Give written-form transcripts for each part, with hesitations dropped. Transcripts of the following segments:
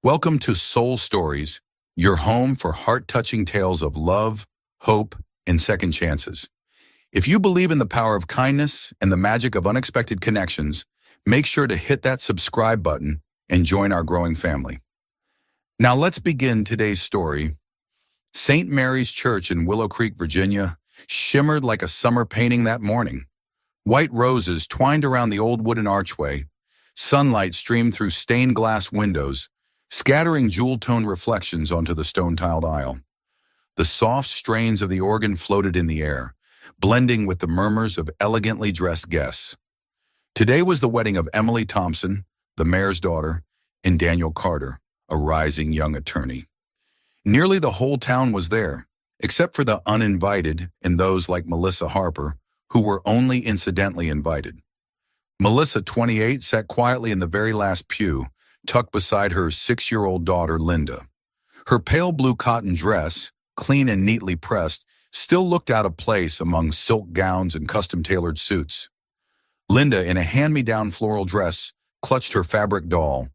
Welcome to Soul Stories, your home for heart-touching tales of love, hope, and second chances. If you believe in the power of kindness and the magic of unexpected connections, make sure to hit that subscribe button and join our growing family. Now let's begin today's story. St. Mary's Church in Willow Creek, Virginia, shimmered like a summer painting that morning. White roses twined around the old wooden archway. Sunlight streamed through stained glass windows, scattering jewel-toned reflections onto the stone-tiled aisle. The soft strains of the organ floated in the air, blending with the murmurs of elegantly dressed guests. Today was the wedding of Emily Thompson, the mayor's daughter, and Daniel Carter, a rising young attorney. Nearly the whole town was there, except for the uninvited and those like Melissa Harper, who were only incidentally invited. Melissa, 28, sat quietly in the very last pew, tucked beside her 6-year-old daughter, Linda. Her pale blue cotton dress, clean and neatly pressed, still looked out of place among silk gowns and custom-tailored suits. Linda, in a hand-me-down floral dress, clutched her fabric doll,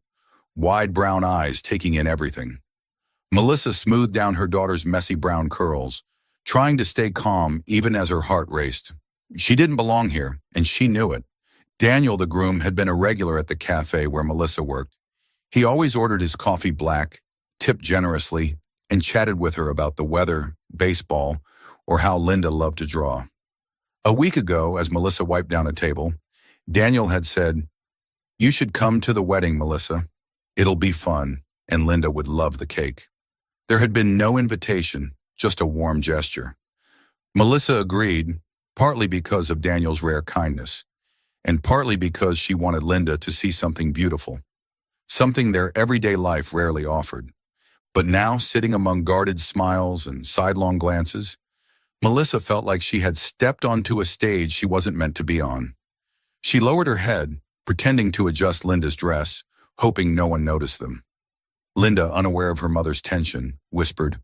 wide brown eyes taking in everything. Melissa smoothed down her daughter's messy brown curls, trying to stay calm even as her heart raced. She didn't belong here, and she knew it. Daniel, the groom, had been a regular at the cafe where Melissa worked. He always ordered his coffee black, tipped generously, and chatted with her about the weather, baseball, or how Linda loved to draw. A week ago, as Melissa wiped down a table, Daniel had said, "You should come to the wedding, Melissa. It'll be fun, and Linda would love the cake." There had been no invitation, just a warm gesture. Melissa agreed, partly because of Daniel's rare kindness, and partly because she wanted Linda to see something beautiful, something their everyday life rarely offered. But now, sitting among guarded smiles and sidelong glances, Melissa felt like she had stepped onto a stage she wasn't meant to be on. She lowered her head, pretending to adjust Linda's dress, hoping no one noticed them. Linda, unaware of her mother's tension, whispered,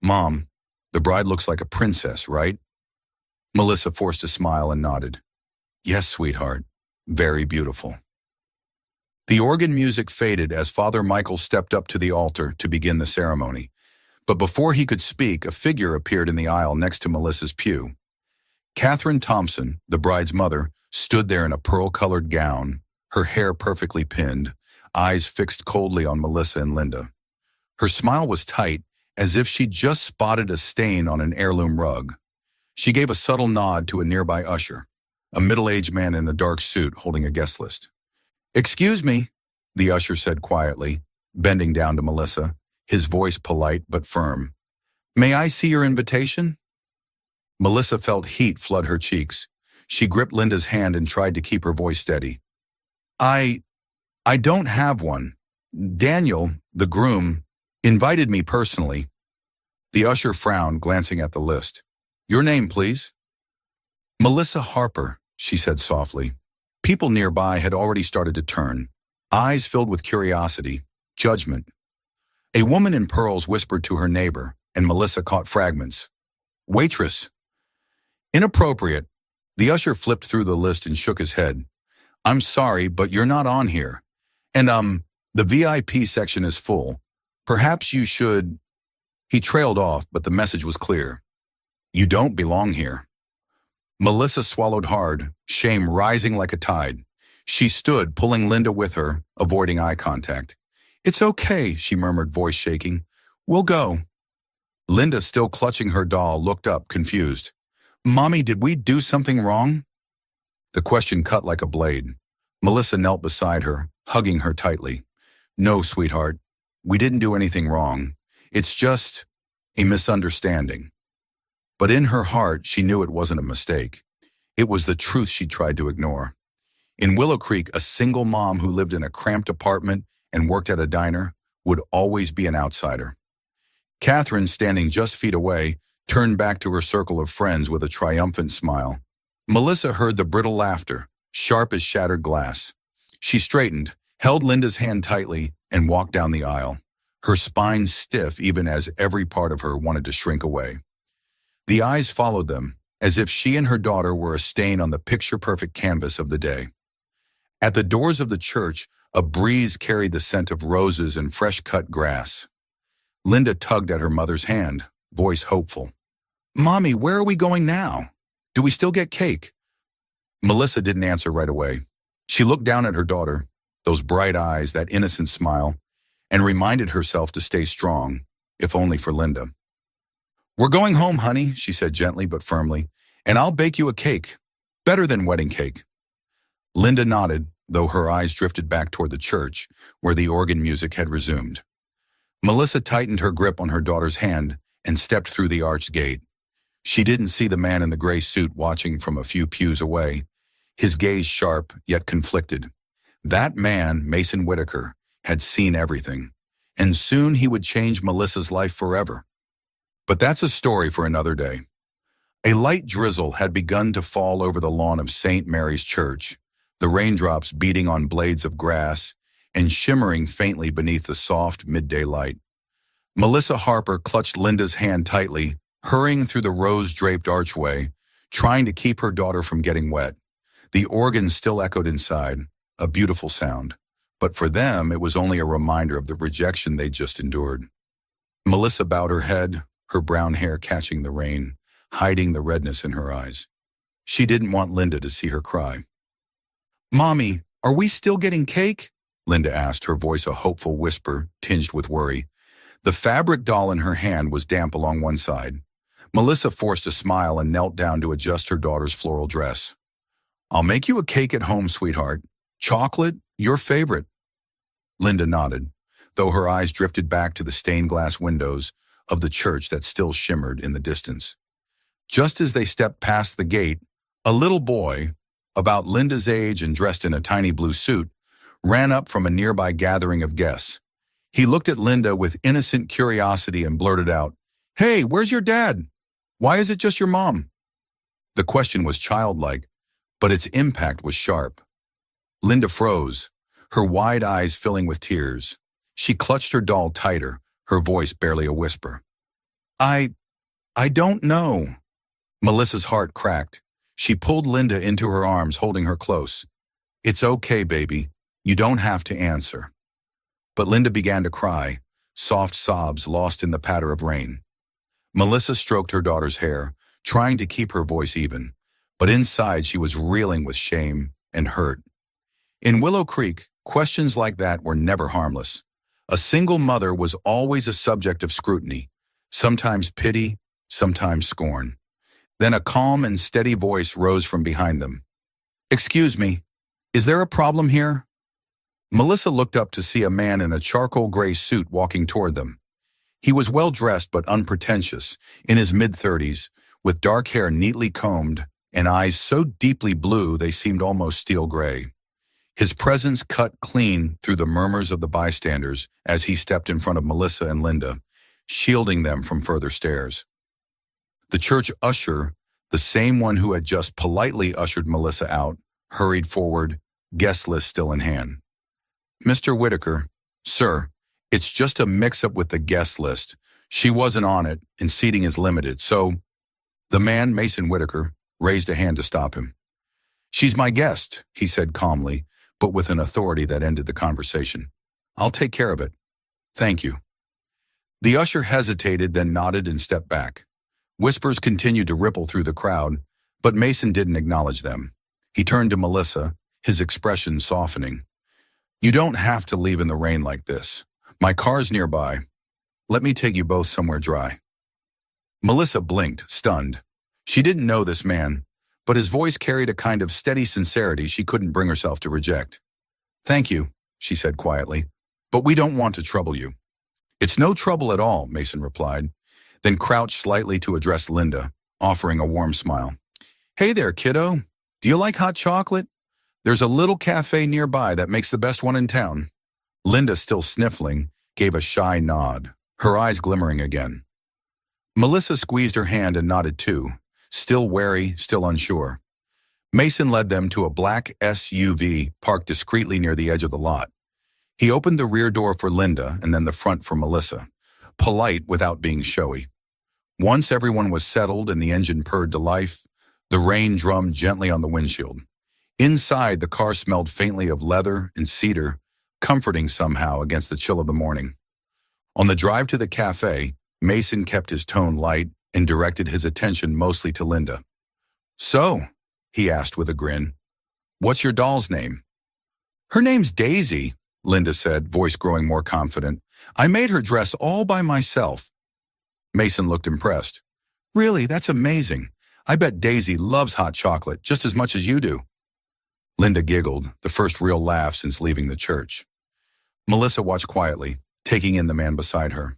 "Mom, the bride looks like a princess, right?" Melissa forced a smile and nodded. "Yes, sweetheart. Very beautiful." The organ music faded as Father Michael stepped up to the altar to begin the ceremony. But before he could speak, a figure appeared in the aisle next to Melissa's pew. Catherine Thompson, the bride's mother, stood there in a pearl-colored gown, her hair perfectly pinned, eyes fixed coldly on Melissa and Linda. Her smile was tight, as if she'd just spotted a stain on an heirloom rug. She gave a subtle nod to a nearby usher, a middle-aged man in a dark suit holding a guest list. "Excuse me," the usher said quietly, bending down to Melissa, his voice polite but firm. "May I see your invitation?" Melissa felt heat flood her cheeks. She gripped Linda's hand and tried to keep her voice steady. I don't have one. Daniel, the groom, invited me personally." The usher frowned, glancing at the list. "Your name, please." "Melissa Harper," she said softly. People nearby had already started to turn, eyes filled with curiosity, judgment. A woman in pearls whispered to her neighbor, and Melissa caught fragments. "Waitress." "Inappropriate." The usher flipped through the list and shook his head. "I'm sorry, but you're not on here. And, the VIP section is full. Perhaps you should—" He trailed off, but the message was clear. "You don't belong here." Melissa swallowed hard, shame rising like a tide. She stood, pulling Linda with her, avoiding eye contact. "It's okay," she murmured, voice shaking. "We'll go." Linda, still clutching her doll, looked up, confused. "Mommy, did we do something wrong?" The question cut like a blade. Melissa knelt beside her, hugging her tightly. "No, sweetheart, we didn't do anything wrong. It's just a misunderstanding." But in her heart, she knew it wasn't a mistake. It was the truth she tried to ignore. In Willow Creek, a single mom who lived in a cramped apartment and worked at a diner would always be an outsider. Catherine, standing just feet away, turned back to her circle of friends with a triumphant smile. Melissa heard the brittle laughter, sharp as shattered glass. She straightened, held Linda's hand tightly, and walked down the aisle, her spine stiff even as every part of her wanted to shrink away. The eyes followed them, as if she and her daughter were a stain on the picture-perfect canvas of the day. At the doors of the church, A breeze carried the scent of roses and fresh-cut grass. Linda tugged at her mother's hand, voice hopeful. "Mommy, where are we going now? Do we still get cake?" Melissa didn't answer right away. She looked down at her daughter, those bright eyes, that innocent smile, and reminded herself to stay strong, if only for Linda. "We're going home, honey," she said gently but firmly, "and I'll bake you a cake. Better than wedding cake." Linda nodded, though her eyes drifted back toward the church, where the organ music had resumed. Melissa tightened her grip on her daughter's hand and stepped through the arched gate. She didn't see the man in the gray suit watching from a few pews away, his gaze sharp yet conflicted. That man, Mason Whitaker, had seen everything, and soon he would change Melissa's life forever. But that's a story for another day. A light drizzle had begun to fall over the lawn of St. Mary's Church, the raindrops beating on blades of grass and shimmering faintly beneath the soft midday light. Melissa Harper clutched Linda's hand tightly, hurrying through the rose-draped archway, trying to keep her daughter from getting wet. The organ still echoed inside, a beautiful sound, but for them it was only a reminder of the rejection they'd just endured. Melissa bowed her head, her brown hair catching the rain, hiding the redness in her eyes. She didn't want Linda to see her cry. "Mommy, are we still getting cake?" Linda asked, her voice a hopeful whisper tinged with worry. The fabric doll in her hand was damp along one side. Melissa forced a smile and knelt down to adjust her daughter's floral dress. "I'll make you a cake at home, sweetheart. Chocolate, your favorite." Linda nodded, though her eyes drifted back to the stained glass windows of the church that still shimmered in the distance. Just as they stepped past the gate, a little boy, about Linda's age and dressed in a tiny blue suit, ran up from a nearby gathering of guests. He looked at Linda with innocent curiosity and blurted out, "Hey, where's your dad? Why is it just your mom?" The question was childlike, but its impact was sharp. Linda froze, her wide eyes filling with tears. She clutched her doll tighter, her voice barely a whisper. I don't know." Melissa's heart cracked. She pulled Linda into her arms, holding her close. "It's okay, baby. You don't have to answer." But Linda began to cry, soft sobs lost in the patter of rain. Melissa stroked her daughter's hair, trying to keep her voice even, but inside she was reeling with shame and hurt. In Willow Creek, questions like that were never harmless. A single mother was always a subject of scrutiny, sometimes pity, sometimes scorn. Then a calm and steady voice rose from behind them. "Excuse me, is there a problem here?" Melissa looked up to see a man in a charcoal gray suit walking toward them. He was well-dressed but unpretentious, in his mid-30s, with dark hair neatly combed and eyes so deeply blue they seemed almost steel gray. His presence cut clean through the murmurs of the bystanders as he stepped in front of Melissa and Linda, shielding them from further stares. The church usher, the same one who had just politely ushered Melissa out, hurried forward, guest list still in hand. "Mr. Whitaker, sir, it's just a mix-up with the guest list. She wasn't on it, and seating is limited, so—" The man, Mason Whitaker, raised a hand to stop him. "She's my guest," he said calmly, but with an authority that ended the conversation. "I'll take care of it. Thank you." The usher hesitated, then nodded and stepped back. Whispers continued to ripple through the crowd, but Mason didn't acknowledge them. He turned to Melissa, his expression softening. "You don't have to leave in the rain like this. My car's nearby. Let me take you both somewhere dry." Melissa blinked, stunned. She didn't know this man, but his voice carried a kind of steady sincerity she couldn't bring herself to reject. "Thank you," she said quietly, "but we don't want to trouble you." "It's no trouble at all," Mason replied, then crouched slightly to address Linda, offering a warm smile. "Hey there, kiddo. Do you like hot chocolate? There's a little cafe nearby that makes the best one in town." Linda, still sniffling, gave a shy nod, her eyes glimmering again. Melissa squeezed her hand and nodded too, still wary, still unsure. Mason led them to a black SUV parked discreetly near the edge of the lot. He opened the rear door for Linda and then the front for Melissa, polite without being showy. Once everyone was settled and the engine purred to life, the rain drummed gently on the windshield. Inside, the car smelled faintly of leather and cedar, comforting somehow against the chill of the morning. On the drive to the cafe, Mason kept his tone light and directed his attention mostly to Linda. "So," he asked with a grin, "what's your doll's name?" "Her name's Daisy," Linda said, voice growing more confident. "I made her dress all by myself." Mason looked impressed. "Really, that's amazing. I bet Daisy loves hot chocolate just as much as you do." Linda giggled, the first real laugh since leaving the church. Melissa watched quietly, taking in the man beside her.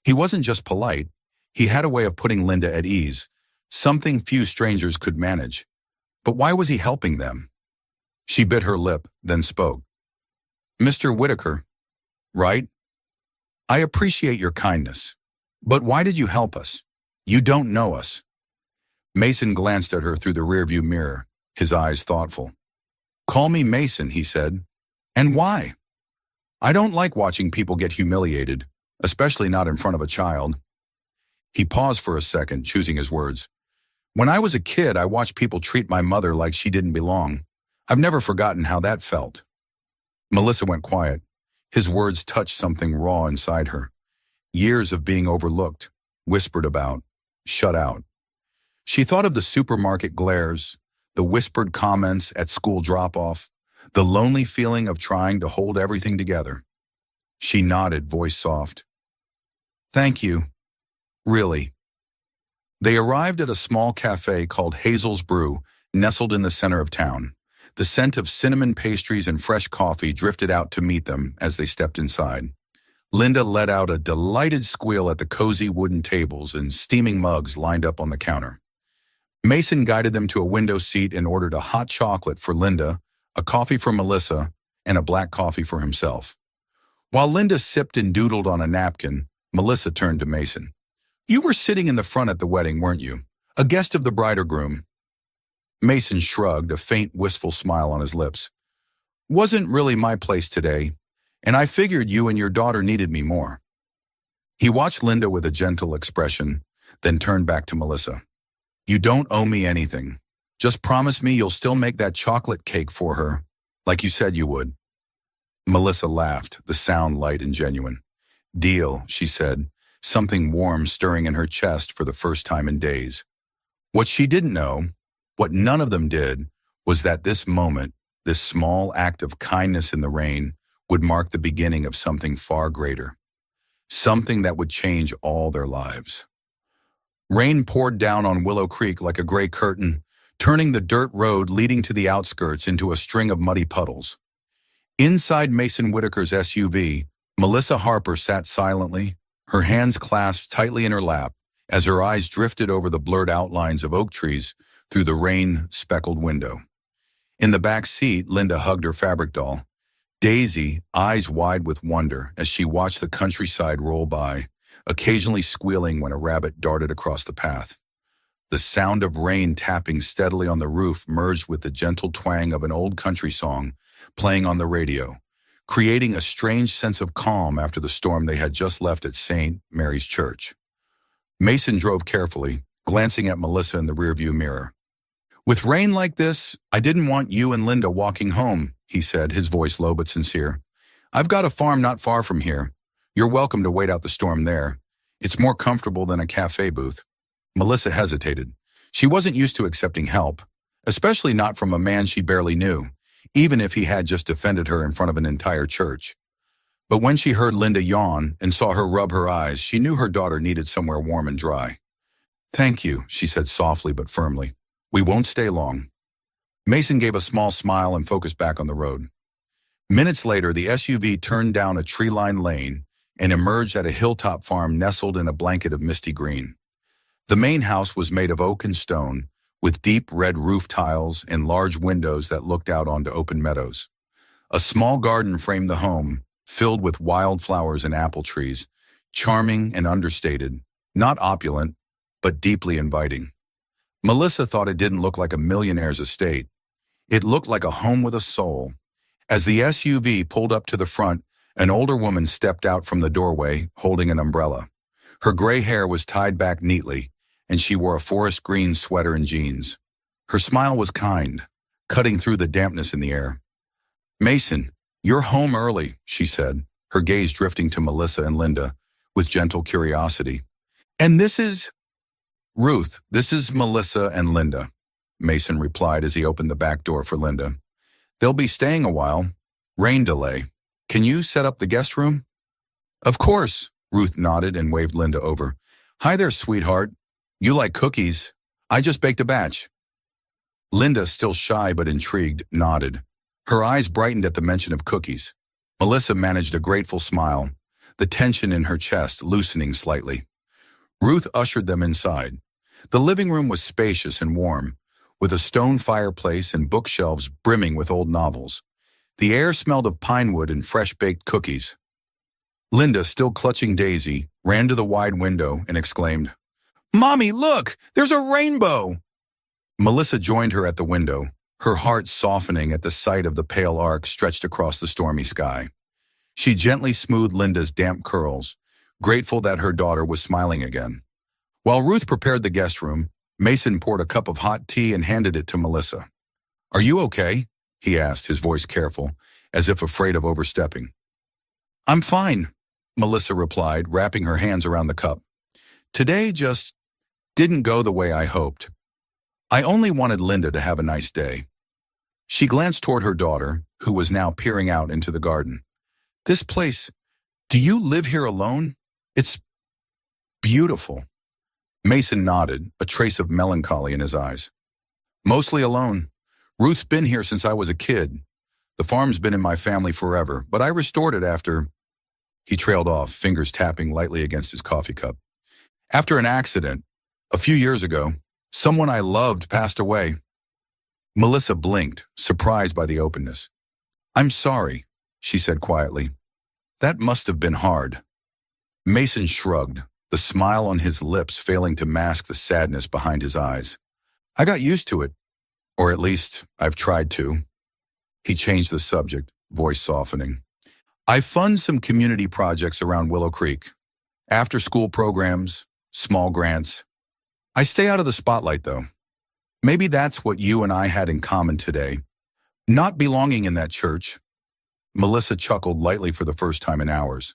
He wasn't just polite. He had a way of putting Linda at ease, something few strangers could manage. But why was he helping them? She bit her lip, then spoke. "Mr. Whitaker, right? I appreciate your kindness. But why did you help us? You don't know us." Mason glanced at her through the rearview mirror, his eyes thoughtful. "Call me Mason," he said. "And why?" "I don't like watching people get humiliated, especially not in front of a child." He paused for a second, choosing his words. "When I was a kid, I watched people treat my mother like she didn't belong. I've never forgotten how that felt." Melissa went quiet. His words touched something raw inside her. Years of being overlooked, whispered about, shut out. She thought of the supermarket glares, the whispered comments at school drop-off, the lonely feeling of trying to hold everything together. She nodded, voice soft. "Thank you. Really." They arrived at a small cafe called Hazel's Brew, nestled in the center of town. The scent of cinnamon pastries and fresh coffee drifted out to meet them as they stepped inside. Linda let out a delighted squeal at the cozy wooden tables and steaming mugs lined up on the counter. Mason guided them to a window seat and ordered a hot chocolate for Linda, a coffee for Melissa, and a black coffee for himself. While Linda sipped and doodled on a napkin, Melissa turned to Mason. "You were sitting in the front at the wedding, weren't you? A guest of the bride or groom?" Mason shrugged, a faint, wistful smile on his lips. "Wasn't really my place today, and I figured you and your daughter needed me more." He watched Linda with a gentle expression, then turned back to Melissa. "You don't owe me anything. Just promise me you'll still make that chocolate cake for her, like you said you would." Melissa laughed, the sound light and genuine. "Deal," she said, something warm stirring in her chest for the first time in days. What she didn't know, what none of them did, was that this moment, this small act of kindness in the rain, would mark the beginning of something far greater. Something that would change all their lives. Rain poured down on Willow Creek like a gray curtain, turning the dirt road leading to the outskirts into a string of muddy puddles. Inside Mason Whitaker's SUV, Melissa Harper sat silently, her hands clasped tightly in her lap, as her eyes drifted over the blurred outlines of oak trees through the rain-speckled window. In the back seat, Linda hugged her fabric doll. Daisy, eyes wide with wonder as she watched the countryside roll by, occasionally squealing when a rabbit darted across the path. The sound of rain tapping steadily on the roof merged with the gentle twang of an old country song playing on the radio, creating a strange sense of calm after the storm they had just left at St. Mary's Church. Mason drove carefully, glancing at Melissa in the rearview mirror. "With rain like this, I didn't want you and Linda walking home," he said, his voice low but sincere. "I've got a farm not far from here. You're welcome to wait out the storm there. It's more comfortable than a cafe booth." Melissa hesitated. She wasn't used to accepting help, especially not from a man she barely knew, even if he had just defended her in front of an entire church. But when she heard Linda yawn and saw her rub her eyes, she knew her daughter needed somewhere warm and dry. "Thank you," she said softly but firmly. "We won't stay long." Mason gave a small smile and focused back on the road. Minutes later, the SUV turned down a tree-lined lane and emerged at a hilltop farm nestled in a blanket of misty green. The main house was made of oak and stone, with deep red roof tiles and large windows that looked out onto open meadows. A small garden framed the home, filled with wildflowers and apple trees, charming and understated, not opulent, but deeply inviting. Melissa thought it didn't look like a millionaire's estate. It looked like a home with a soul. As the SUV pulled up to the front, an older woman stepped out from the doorway, holding an umbrella. Her gray hair was tied back neatly, and she wore a forest green sweater and jeans. Her smile was kind, cutting through the dampness in the air. "Mason, You're home early, she said, her gaze drifting to Melissa and Linda with gentle curiosity. And this is Ruth. This is Melissa and Linda, Mason replied as he opened the back door for Linda. They'll be staying a while. Rain delay. Can you set up the guest room? Of course, Ruth nodded and waved Linda over. Hi there, sweetheart. You like cookies? I just baked a batch. Linda, still shy but intrigued, nodded. Her eyes brightened at the mention of cookies. Melissa managed a grateful smile, the tension in her chest loosening slightly. Ruth ushered them inside. The living room was spacious and warm, with a stone fireplace and bookshelves brimming with old novels. The air smelled of pine wood and fresh-baked cookies. Linda, still clutching Daisy, ran to the wide window and exclaimed, Mommy, look! There's a rainbow! Melissa joined her at the window, her heart softening at the sight of the pale arc stretched across the stormy sky. She gently smoothed Linda's damp curls, grateful that her daughter was smiling again. While Ruth prepared the guest room, Mason poured a cup of hot tea and handed it to Melissa. Are you okay? He asked, his voice careful, as if afraid of overstepping. I'm fine, Melissa replied, wrapping her hands around the cup. Today just didn't go the way I hoped. I only wanted Linda to have a nice day. She glanced toward her daughter, who was now peering out into the garden. This place, do you live here alone? It's beautiful. Mason nodded, a trace of melancholy in his eyes. Mostly alone. Ruth's been here since I was a kid. The farm's been in my family forever, but I restored it after... He trailed off, fingers tapping lightly against his coffee cup. After an accident, a few years ago, someone I loved passed away. Melissa blinked, surprised by the openness. I'm sorry, she said quietly. That must have been hard. Mason shrugged, the smile on his lips failing to mask the sadness behind his eyes. I got used to it, or at least I've tried to. He changed the subject, voice softening. I fund some community projects around Willow Creek. After-school programs, small grants. I stay out of the spotlight, though. Maybe that's what you and I had in common today. Not belonging in that church. Melissa chuckled lightly for the first time in hours.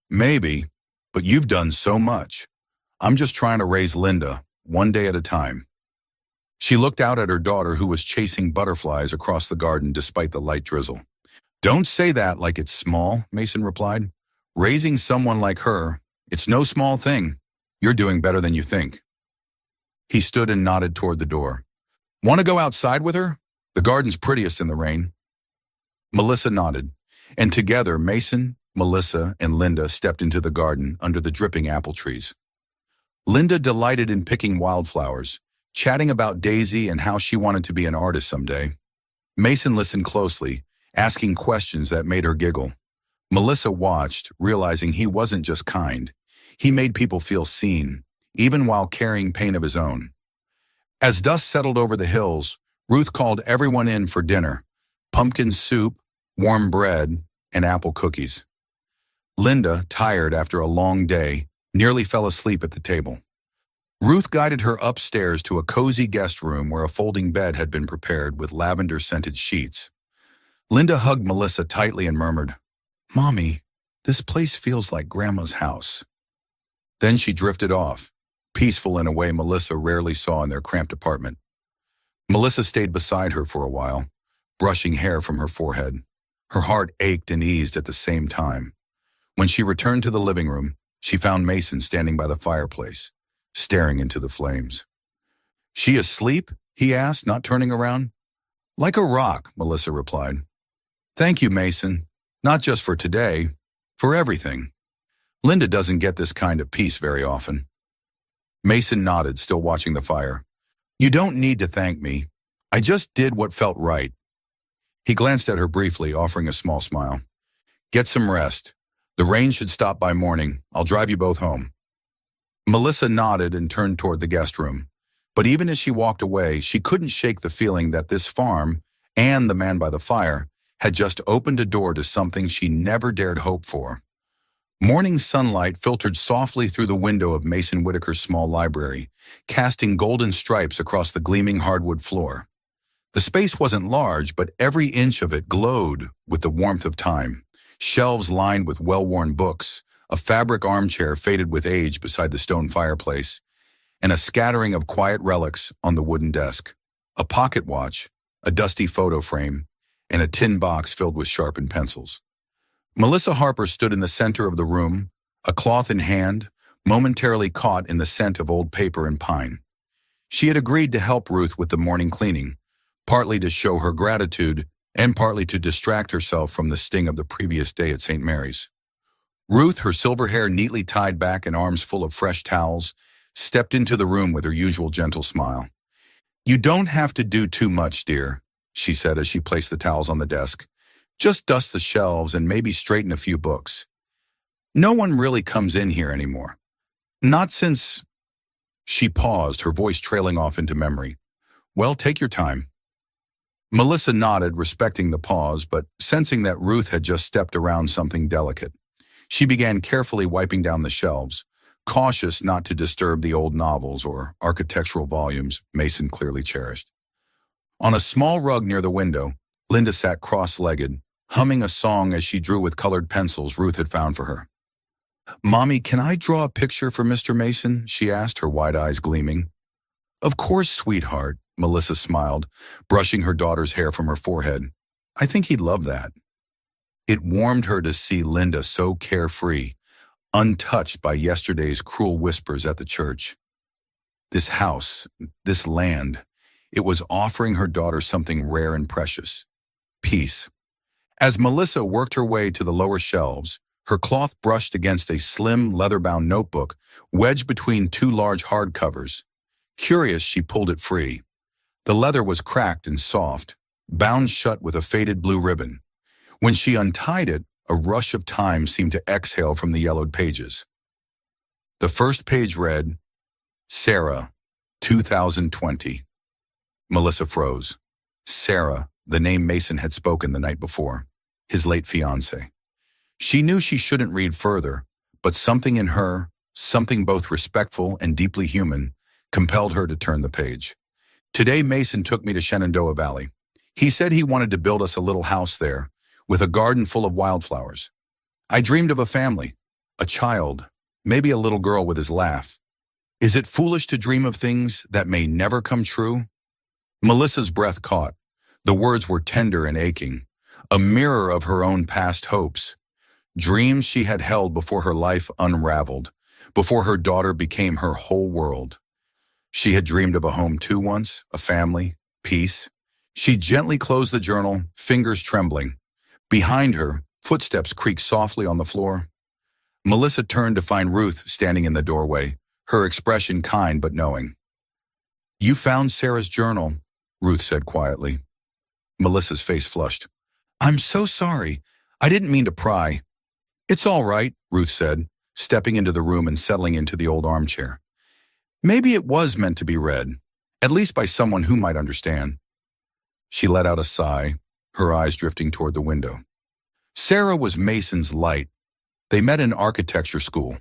Maybe, but you've done so much. I'm just trying to raise Linda, one day at a time. She looked out at her daughter, who was chasing butterflies across the garden despite the light drizzle. Don't say that like it's small, Mason replied. Raising someone like her, it's no small thing. You're doing better than you think. He stood and nodded toward the door. Want to go outside with her? The garden's prettiest in the rain. Melissa nodded, and together Mason, Melissa, and Linda stepped into the garden under the dripping apple trees. Linda delighted in picking wildflowers, chatting about Daisy and how she wanted to be an artist someday. Mason listened closely, asking questions that made her giggle. Melissa watched, realizing he wasn't just kind. He made people feel seen, even while carrying pain of his own. As dust settled over the hills, Ruth called everyone in for dinner: pumpkin soup, warm bread, and apple cookies. Linda, tired after a long day, nearly fell asleep at the table. Ruth guided her upstairs to a cozy guest room where a folding bed had been prepared with lavender-scented sheets. Linda hugged Melissa tightly and murmured, Mommy, this place feels like Grandma's house. Then she drifted off, peaceful in a way Melissa rarely saw in their cramped apartment. Melissa stayed beside her for a while, brushing hair from her forehead. Her heart ached and eased at the same time. When she returned to the living room, she found Mason standing by the fireplace, staring into the flames. She asleep? He asked, not turning around. Like a rock, Melissa replied. Thank you, Mason. Not just for today, for everything. Linda doesn't get this kind of peace very often. Mason nodded, still watching the fire. You don't need to thank me. I just did what felt right. He glanced at her briefly, offering a small smile. Get some rest. The rain should stop by morning. I'll drive you both home. Melissa nodded and turned toward the guest room. But even as she walked away, she couldn't shake the feeling that this farm, and the man by the fire, had just opened a door to something she never dared hope for. Morning sunlight filtered softly through the window of Mason Whitaker's small library, casting golden stripes across the gleaming hardwood floor. The space wasn't large, but every inch of it glowed with the warmth of time. Shelves lined with well-worn books, a fabric armchair faded with age beside the stone fireplace, and a scattering of quiet relics on the wooden desk. A pocket watch, a dusty photo frame, and a tin box filled with sharpened pencils. Melissa Harper stood in the center of the room, a cloth in hand, momentarily caught in the scent of old paper and pine. She had agreed to help Ruth with the morning cleaning, partly to show her gratitude and partly to distract herself from the sting of the previous day at St. Mary's. Ruth, her silver hair neatly tied back and arms full of fresh towels, stepped into the room with her usual gentle smile. "You don't have to do too much, dear," she said as she placed the towels on the desk. "Just dust the shelves and maybe straighten a few books. No one really comes in here anymore. Not since—" She paused, her voice trailing off into memory. "Well, take your time." Melissa nodded, respecting the pause, but sensing that Ruth had just stepped around something delicate. She began carefully wiping down the shelves, cautious not to disturb the old novels or architectural volumes Mason clearly cherished. On a small rug near the window, Linda sat cross-legged, humming a song as she drew with colored pencils Ruth had found for her. "Mommy, can I draw a picture for Mr. Mason?" she asked, her wide eyes gleaming. "Of course, sweetheart," Melissa smiled, brushing her daughter's hair from her forehead. "I think he'd love that." It warmed her to see Linda so carefree, untouched by yesterday's cruel whispers at the church. This house, this land, it was offering her daughter something rare and precious: peace. As Melissa worked her way to the lower shelves, her cloth brushed against a slim, leather-bound notebook wedged between two large hardcovers. Curious, she pulled it free. The leather was cracked and soft, bound shut with a faded blue ribbon. When she untied it, a rush of time seemed to exhale from the yellowed pages. The first page read, "Sarah, 2020. Melissa froze. Sarah, the name Mason had spoken the night before, his late fiancée. She knew she shouldn't read further, but something in her, something both respectful and deeply human, compelled her to turn the page. "Today Mason took me to Shenandoah Valley. He said he wanted to build us a little house there, with a garden full of wildflowers. I dreamed of a family, a child, maybe a little girl with his laugh. Is it foolish to dream of things that may never come true?" Melissa's breath caught. The words were tender and aching, a mirror of her own past hopes. Dreams she had held before her life unraveled, before her daughter became her whole world. She had dreamed of a home too once, a family, peace. She gently closed the journal, fingers trembling. Behind her, footsteps creaked softly on the floor. Melissa turned to find Ruth standing in the doorway, her expression kind but knowing. "You found Sarah's journal," Ruth said quietly. Melissa's face flushed. "I'm so sorry. I didn't mean to pry." "It's all right," Ruth said, stepping into the room and settling into the old armchair. "Maybe it was meant to be read, at least by someone who might understand." She let out a sigh, her eyes drifting toward the window. Sarah was Mason's light. They met in architecture school.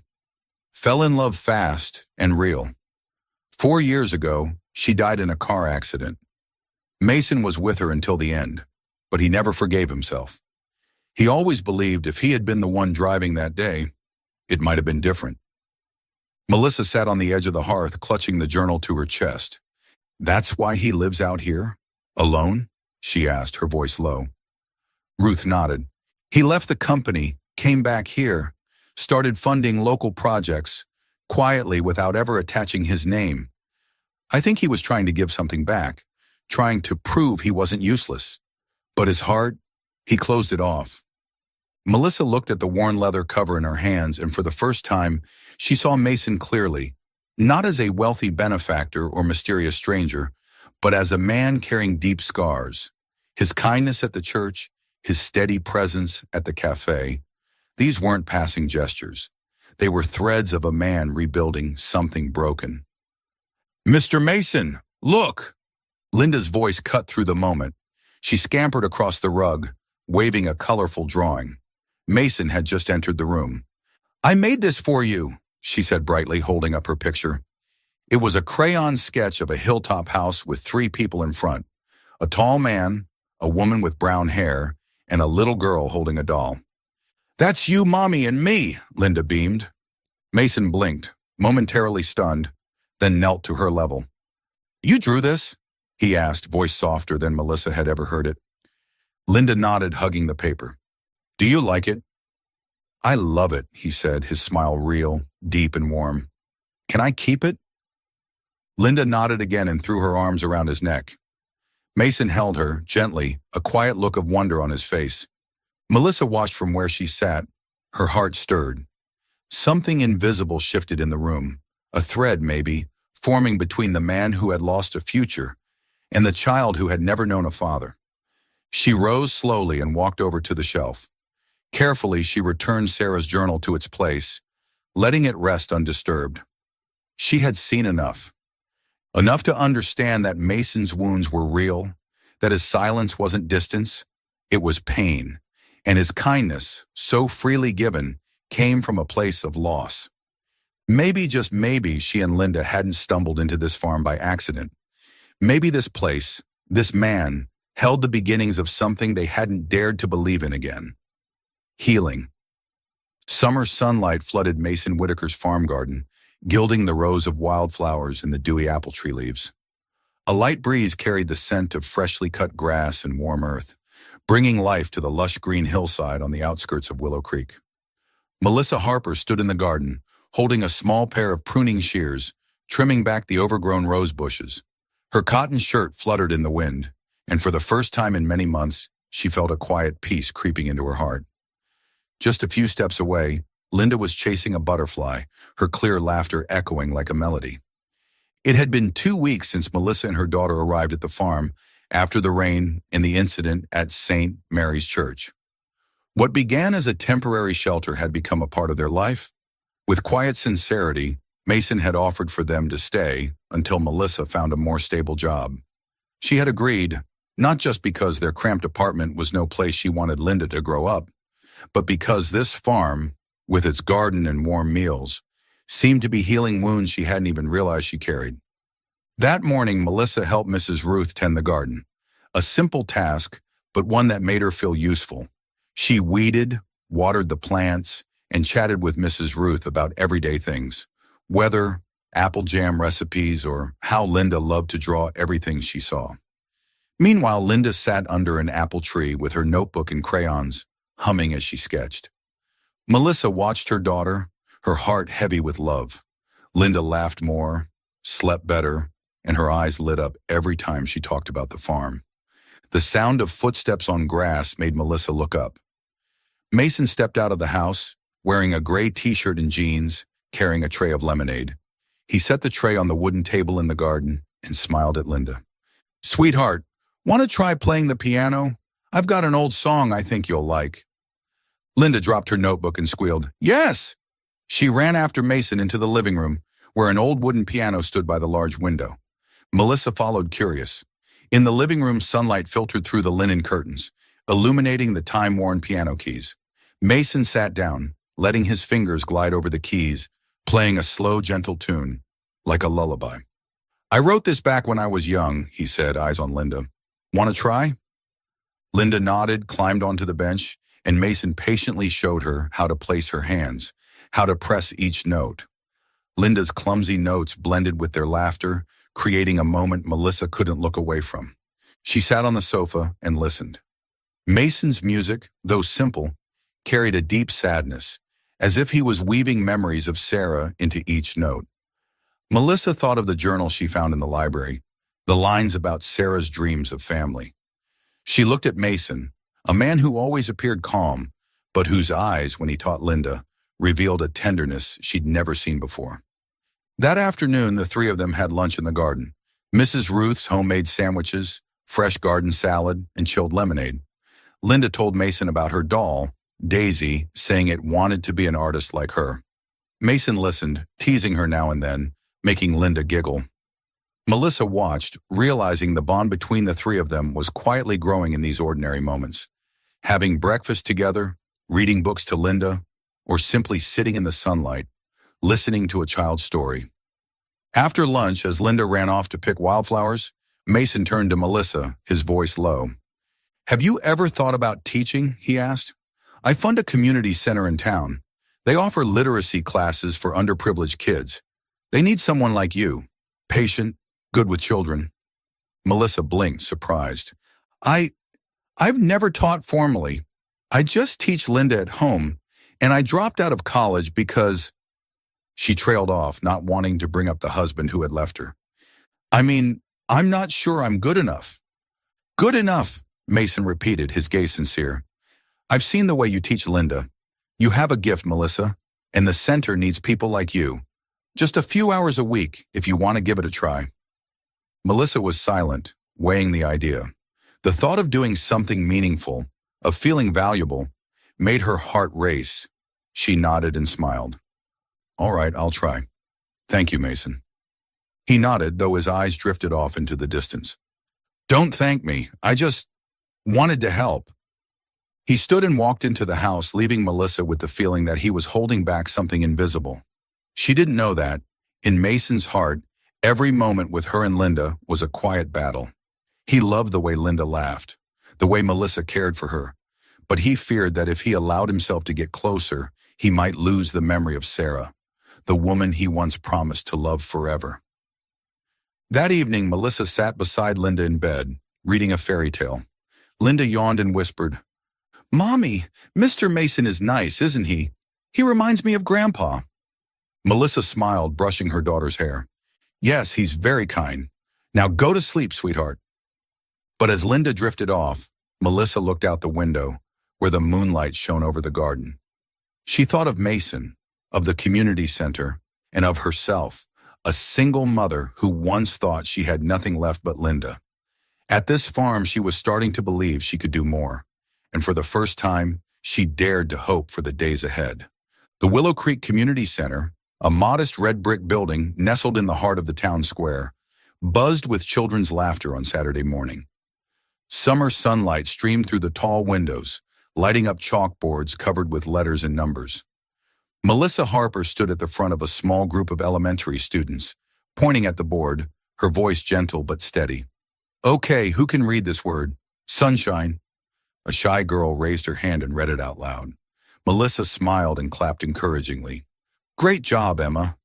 Fell in love fast and real. 4 years ago, she died in a car accident. Mason was with her until the end, but he never forgave himself. He always believed if he had been the one driving that day, it might have been different. Melissa sat on the edge of the hearth, clutching the journal to her chest. "That's why he lives out here? Alone?" she asked, her voice low. Ruth nodded. "He left the company, came back here, started funding local projects, quietly without ever attaching his name. I think he was trying to give something back, trying to prove he wasn't useless. But his heart, he closed it off." Melissa looked at the worn leather cover in her hands, and for the first time, she saw Mason clearly, not as a wealthy benefactor or mysterious stranger, but as a man carrying deep scars. His kindness at the church, his steady presence at the cafe, these weren't passing gestures. They were threads of a man rebuilding something broken. "Mr. Mason, look!" Linda's voice cut through the moment. She scampered across the rug, waving a colorful drawing. Mason had just entered the room. "I made this for you," she said brightly, holding up her picture. It was a crayon sketch of a hilltop house with 3 people in front, A tall man, a woman with brown hair, and a little girl holding a doll. "That's you, Mommy, and me," Linda beamed. Mason blinked, momentarily stunned, then knelt to her level. "You drew this?" he asked, voice softer than Melissa had ever heard it. Linda nodded, hugging the paper. "Do you like it?" "I love it," he said, his smile real, deep and warm. "Can I keep it?" Linda nodded again and threw her arms around his neck. Mason held her, gently, a quiet look of wonder on his face. Melissa watched from where she sat, her heart stirred. Something invisible shifted in the room, a thread maybe, forming between the man who had lost a future and the child who had never known a father. She rose slowly and walked over to the shelf. Carefully, she returned Sarah's journal to its place, letting it rest undisturbed. She had seen enough. Enough to understand that Mason's wounds were real, that his silence wasn't distance, it was pain, and his kindness, so freely given, came from a place of loss. Maybe, just maybe, she and Linda hadn't stumbled into this farm by accident. Maybe this place, this man, held the beginnings of something they hadn't dared to believe in again. Healing. Summer sunlight flooded Mason Whitaker's farm garden, gilding the rows of wildflowers and the dewy apple tree leaves. A light breeze carried the scent of freshly cut grass and warm earth, bringing life to the lush green hillside on the outskirts of Willow Creek. Melissa Harper stood in the garden, holding a small pair of pruning shears, trimming back the overgrown rose bushes. Her cotton shirt fluttered in the wind, and for the first time in many months, she felt a quiet peace creeping into her heart. Just a few steps away, Linda was chasing a butterfly, her clear laughter echoing like a melody. It had been 2 weeks since Melissa and her daughter arrived at the farm after the rain and the incident at St. Mary's Church. What began as a temporary shelter had become a part of their life. With quiet sincerity, Mason had offered for them to stay until Melissa found a more stable job. She had agreed, not just because their cramped apartment was no place she wanted Linda to grow up, but because this farm, with its garden and warm meals, seemed to be healing wounds she hadn't even realized she carried. That morning, Melissa helped Mrs. Ruth tend the garden, a simple task, but one that made her feel useful. She weeded, watered the plants, and chatted with Mrs. Ruth about everyday things, weather, apple jam recipes, or how Linda loved to draw everything she saw. Meanwhile, Linda sat under an apple tree with her notebook and crayons, humming as she sketched. Melissa watched her daughter, her heart heavy with love. Linda laughed more, slept better, and her eyes lit up every time she talked about the farm. The sound of footsteps on grass made Melissa look up. Mason stepped out of the house, wearing a gray t-shirt and jeans, carrying a tray of lemonade. He set the tray on the wooden table in the garden and smiled at Linda. "Sweetheart, want to try playing the piano? I've got an old song I think you'll like." Linda dropped her notebook and squealed, "Yes!" She ran after Mason into the living room, where an old wooden piano stood by the large window. Melissa followed, curious. In the living room, sunlight filtered through the linen curtains, illuminating the time-worn piano keys. Mason sat down, letting his fingers glide over the keys, playing a slow, gentle tune, like a lullaby. "I wrote this back when I was young," he said, eyes on Linda. "Want to try?" Linda nodded, climbed onto the bench, and Mason patiently showed her how to place her hands, how to press each note. Linda's clumsy notes blended with their laughter, creating a moment Melissa couldn't look away from. She sat on the sofa and listened. Mason's music, though simple, carried a deep sadness, as if he was weaving memories of Sarah into each note. Melissa thought of the journal she found in the library, the lines about Sarah's dreams of family. She looked at Mason, a man who always appeared calm, but whose eyes, when he taught Linda, revealed a tenderness she'd never seen before. That afternoon, the three of them had lunch in the garden. Mrs. Ruth's homemade sandwiches, fresh garden salad, and chilled lemonade. Linda told Mason about her doll, Daisy, saying it wanted to be an artist like her. Mason listened, teasing her now and then, making Linda giggle. Melissa watched, realizing the bond between the three of them was quietly growing in these ordinary moments. Having breakfast together, reading books to Linda, or simply sitting in the sunlight, listening to a child's story. After lunch, as Linda ran off to pick wildflowers, Mason turned to Melissa, his voice low. Have you ever thought about teaching? He asked. I fund a community center in town. They offer literacy classes for underprivileged kids. They need someone like you, patient, good with children. Melissa blinked, surprised. I've never taught formally. I just teach Linda at home, and I dropped out of college because she trailed off, not wanting to bring up the husband who had left her. I mean, I'm not sure I'm good enough. Good enough, Mason repeated, his gaze sincere. I've seen the way you teach Linda. You have a gift, Melissa, and the center needs people like you. Just a few hours a week if you want to give it a try. Melissa was silent, weighing the idea. The thought of doing something meaningful, of feeling valuable, made her heart race. She nodded and smiled. All right, I'll try. Thank you, Mason. He nodded, though his eyes drifted off into the distance. Don't thank me. I just wanted to help. He stood and walked into the house, leaving Melissa with the feeling that he was holding back something invisible. She didn't know that, in Mason's heart, every moment with her and Linda was a quiet battle. He loved the way Linda laughed, the way Melissa cared for her, but he feared that if he allowed himself to get closer, he might lose the memory of Sarah, the woman he once promised to love forever. That evening, Melissa sat beside Linda in bed, reading a fairy tale. Linda yawned and whispered, Mommy, Mr. Mason is nice, isn't he? He reminds me of Grandpa. Melissa smiled, brushing her daughter's hair. Yes, he's very kind. Now go to sleep, sweetheart. But as Linda drifted off, Melissa looked out the window, where the moonlight shone over the garden. She thought of Mason, of the community center, and of herself, a single mother who once thought she had nothing left but Linda. At this farm, she was starting to believe she could do more, and for the first time, she dared to hope for the days ahead. The Willow Creek Community Center, a modest red brick building nestled in the heart of the town square, buzzed with children's laughter on Saturday morning. Summer sunlight streamed through the tall windows, lighting up chalkboards covered with letters and numbers. Melissa Harper stood at the front of a small group of elementary students, pointing at the board, her voice gentle but steady. Okay, who can read this word? Sunshine. A shy girl raised her hand and read it out loud. Melissa smiled and clapped encouragingly. Great job, Emma.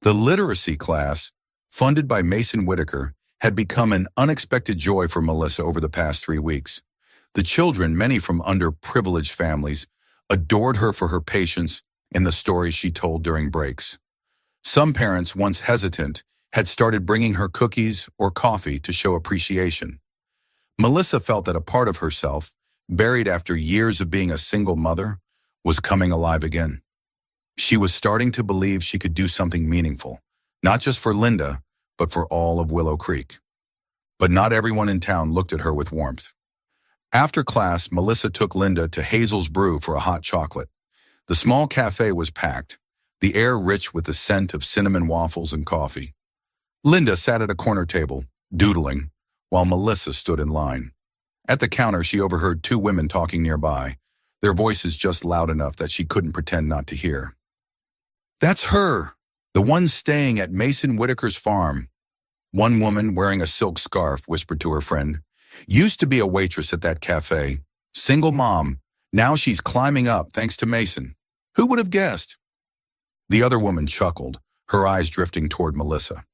The literacy class, funded by Mason Whitaker, had become an unexpected joy for Melissa over the past 3 weeks. The children, many from underprivileged families, adored her for her patience and the stories she told during breaks. Some parents, once hesitant, had started bringing her cookies or coffee to show appreciation. Melissa felt that a part of herself, buried after years of being a single mother, was coming alive again. She was starting to believe she could do something meaningful, not just for Linda, but for all of Willow Creek. But not everyone in town looked at her with warmth. After class, Melissa took Linda to Hazel's Brew for a hot chocolate. The small cafe was packed, the air rich with the scent of cinnamon waffles and coffee. Linda sat at a corner table, doodling, while Melissa stood in line. At the counter, she overheard 2 women talking nearby, their voices just loud enough that she couldn't pretend not to hear. That's her, the one staying at Mason Whitaker's farm. One woman, wearing a silk scarf, whispered to her friend, used to be a waitress at that cafe. Single mom. Now she's climbing up thanks to Mason. Who would have guessed? The other woman chuckled, her eyes drifting toward Melissa.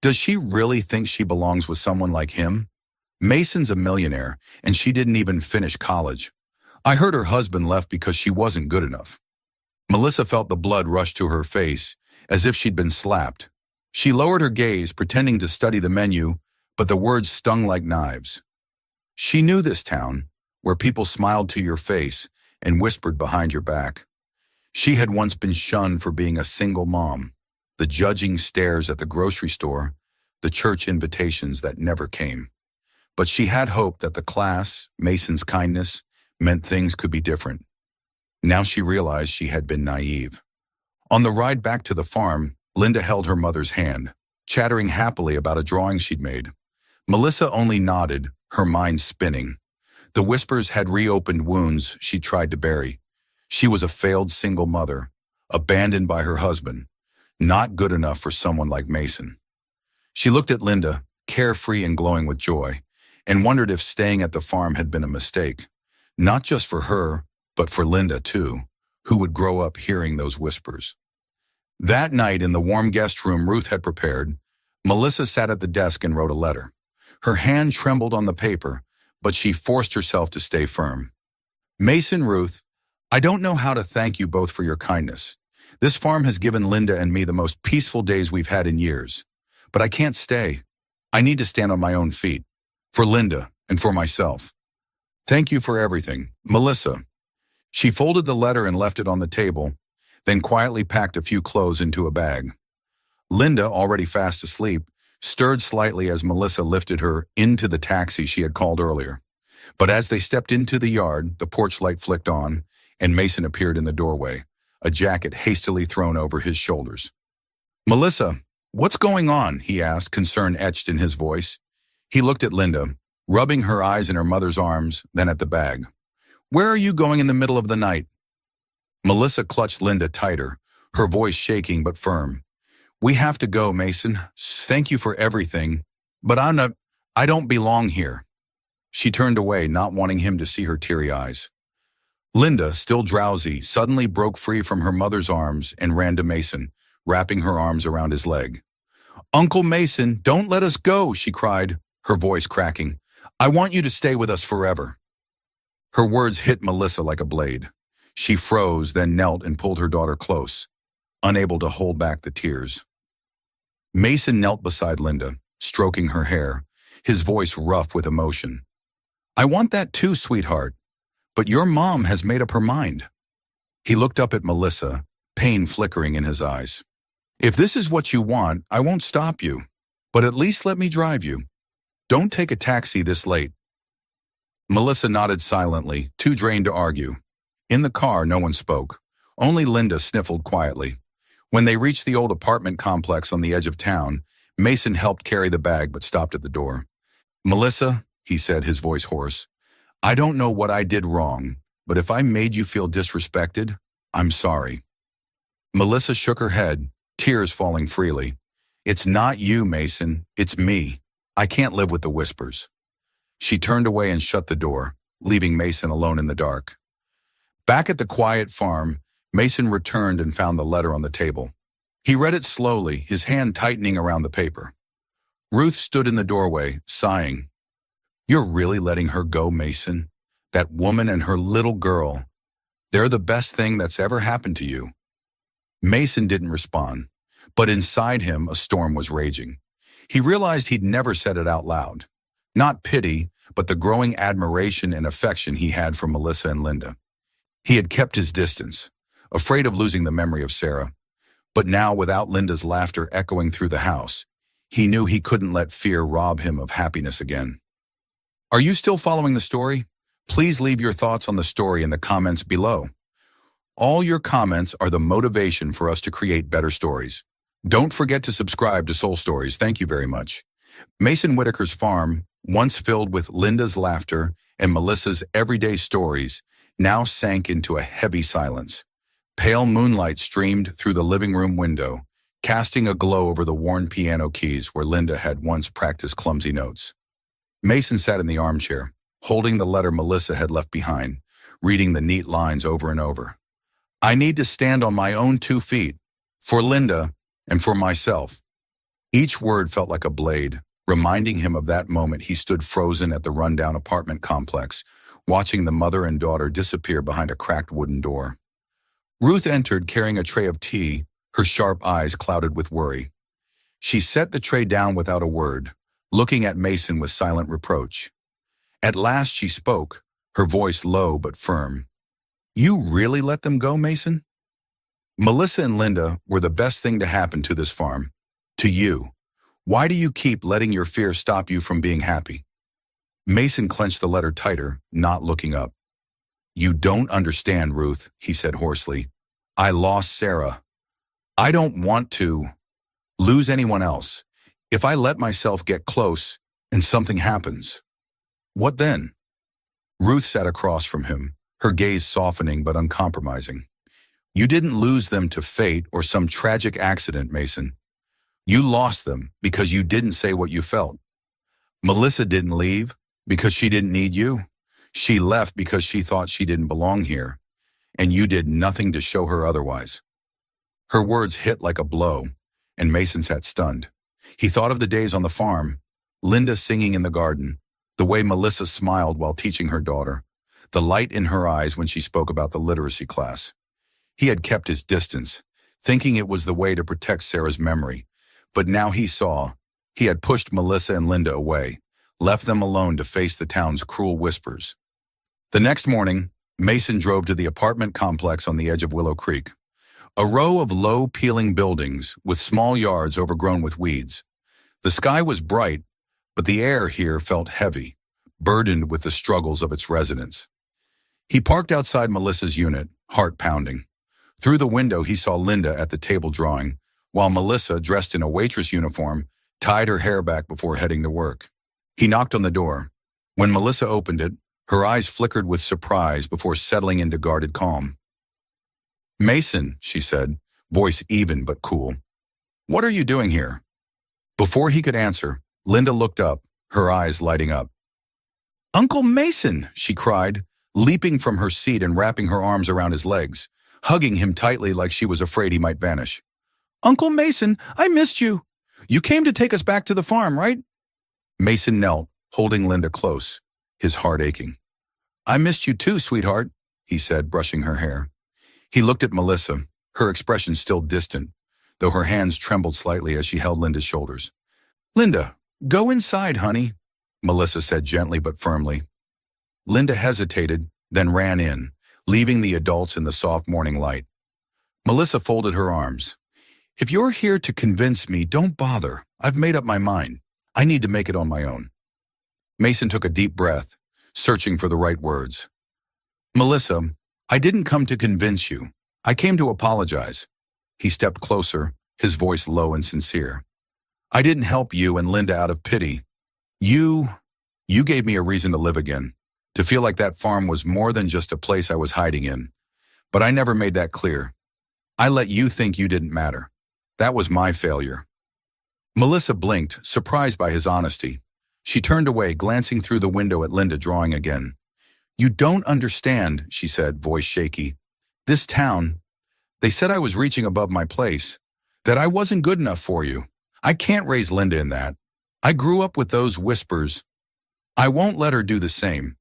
Does she really think she belongs with someone like him? Mason's a millionaire, and she didn't even finish college. I heard her husband left because she wasn't good enough. Melissa felt the blood rush to her face, as if she'd been slapped. She lowered her gaze, pretending to study the menu, but the words stung like knives. She knew this town, where people smiled to your face and whispered behind your back. She had once been shunned for being a single mom, the judging stares at the grocery store, the church invitations that never came. But she had hope that the class, Mason's kindness, meant things could be different. Now she realized she had been naive. On the ride back to the farm, Linda held her mother's hand, chattering happily about a drawing she'd made. Melissa only nodded, her mind spinning. The whispers had reopened wounds she tried to bury. She was a failed single mother, abandoned by her husband, not good enough for someone like Mason. She looked at Linda, carefree and glowing with joy, and wondered if staying at the farm had been a mistake. Not just for her, but for Linda too, who would grow up hearing those whispers. That night in the warm guest room Ruth had prepared, Melissa sat at the desk and wrote a letter. Her hand trembled on the paper, but she forced herself to stay firm. Mason, Ruth, I don't know how to thank you both for your kindness. This farm has given Linda and me the most peaceful days we've had in years. But I can't stay. I need to stand on my own feet. For Linda and for myself. Thank you for everything, Melissa. She folded the letter and left it on the table, then quietly packed a few clothes into a bag. Linda, already fast asleep, stirred slightly as Melissa lifted her into the taxi she had called earlier. But as they stepped into the yard, the porch light flicked on, and Mason appeared in the doorway, a jacket hastily thrown over his shoulders. Melissa, what's going on? He asked, concern etched in his voice. He looked at Linda, rubbing her eyes in her mother's arms, then at the bag. Where are you going in the middle of the night? Melissa clutched Linda tighter, her voice shaking but firm. We have to go, Mason. Thank you for everything, but I don't belong here. She turned away, not wanting him to see her teary eyes. Linda, still drowsy, suddenly broke free from her mother's arms and ran to Mason, wrapping her arms around his leg. Uncle Mason, don't let us go, she cried, her voice cracking. I want you to stay with us forever. Her words hit Melissa like a blade. She froze, then knelt and pulled her daughter close, unable to hold back the tears. Mason knelt beside Linda, stroking her hair, his voice rough with emotion. I want that too, sweetheart, but your mom has made up her mind. He looked up at Melissa, pain flickering in his eyes. If this is what you want, I won't stop you, but at least let me drive you. Don't take a taxi this late. Melissa nodded silently, too drained to argue. In the car, no one spoke. Only Linda sniffled quietly. When they reached the old apartment complex on the edge of town, Mason helped carry the bag but stopped at the door. Melissa, he said, his voice hoarse, I don't know what I did wrong, but if I made you feel disrespected, I'm sorry. Melissa shook her head, tears falling freely. It's not you, Mason. It's me. I can't live with the whispers. She turned away and shut the door, leaving Mason alone in the dark. Back at the quiet farm, Mason returned and found the letter on the table. He read it slowly, his hand tightening around the paper. Ruth stood in the doorway, sighing. You're really letting her go, Mason? That woman and her little girl. They're the best thing that's ever happened to you. Mason didn't respond, but inside him a storm was raging. He realized he'd never said it out loud. Not pity, but the growing admiration and affection he had for Melissa and Linda. He had kept his distance, afraid of losing the memory of Sarah. But now, without Linda's laughter echoing through the house, he knew he couldn't let fear rob him of happiness again. Are you still following the story? Please leave your thoughts on the story in the comments below. All your comments are the motivation for us to create better stories. Don't forget to subscribe to Soul Stories. Thank you very much. Mason Whitaker's farm, once filled with Linda's laughter and Melissa's everyday stories, now sank into a heavy silence. Pale moonlight streamed through the living room window, casting a glow over the worn piano keys where Linda had once practiced clumsy notes. Mason sat in the armchair, holding the letter Melissa had left behind, reading the neat lines over and over. I need to stand on my own 2 feet, for Linda and for myself. Each word felt like a blade, reminding him of that moment he stood frozen at the rundown apartment complex, watching the mother and daughter disappear behind a cracked wooden door. Ruth entered carrying a tray of tea, her sharp eyes clouded with worry. She set the tray down without a word, looking at Mason with silent reproach. At last she spoke, her voice low but firm. You really let them go, Mason? Melissa and Linda were the best thing to happen to this farm. To you. Why do you keep letting your fear stop you from being happy? Mason clenched the letter tighter, not looking up. You don't understand, Ruth, he said hoarsely. I lost Sarah. I don't want to lose anyone else. If I let myself get close and something happens, what then? Ruth sat across from him, her gaze softening but uncompromising. You didn't lose them to fate or some tragic accident, Mason. You lost them because you didn't say what you felt. Melissa didn't leave because she didn't need you. She left because she thought she didn't belong here, and you did nothing to show her otherwise. Her words hit like a blow, and Mason sat stunned. He thought of the days on the farm, Linda singing in the garden, the way Melissa smiled while teaching her daughter, the light in her eyes when she spoke about the literacy class. He had kept his distance, thinking it was the way to protect Sarah's memory, but now he saw he had pushed Melissa and Linda away, left them alone to face the town's cruel whispers. The next morning, Mason drove to the apartment complex on the edge of Willow Creek. A row of low, peeling buildings with small yards overgrown with weeds. The sky was bright, but the air here felt heavy, burdened with the struggles of its residents. He parked outside Melissa's unit, heart pounding. Through the window, he saw Linda at the table drawing, while Melissa, dressed in a waitress uniform, tied her hair back before heading to work. He knocked on the door. When Melissa opened it, her eyes flickered with surprise before settling into guarded calm. "Mason," she said, voice even but cool. "What are you doing here?" Before he could answer, Linda looked up, her eyes lighting up. "Uncle Mason!" she cried, leaping from her seat and wrapping her arms around his legs, hugging him tightly like she was afraid he might vanish. "Uncle Mason, I missed you. You came to take us back to the farm, right?" Mason knelt, holding Linda close, his heart aching. "I missed you too, sweetheart," he said, brushing her hair. He looked at Melissa, her expression still distant, though her hands trembled slightly as she held Linda's shoulders. "Linda, go inside, honey," Melissa said gently but firmly. Linda hesitated, then ran in, leaving the adults in the soft morning light. Melissa folded her arms. "If you're here to convince me, don't bother. I've made up my mind. I need to make it on my own." Mason took a deep breath, searching for the right words. "Melissa, I didn't come to convince you. I came to apologize." He stepped closer, his voice low and sincere. "I didn't help you and Linda out of pity. You gave me a reason to live again, to feel like that farm was more than just a place I was hiding in. But I never made that clear. I let you think you didn't matter. That was my failure." Melissa blinked, surprised by his honesty. She turned away, glancing through the window at Linda drawing again. "You don't understand," she said, voice shaky. "This town, they said I was reaching above my place, that I wasn't good enough for you. I can't raise Linda in that. I grew up with those whispers. I won't let her do the same.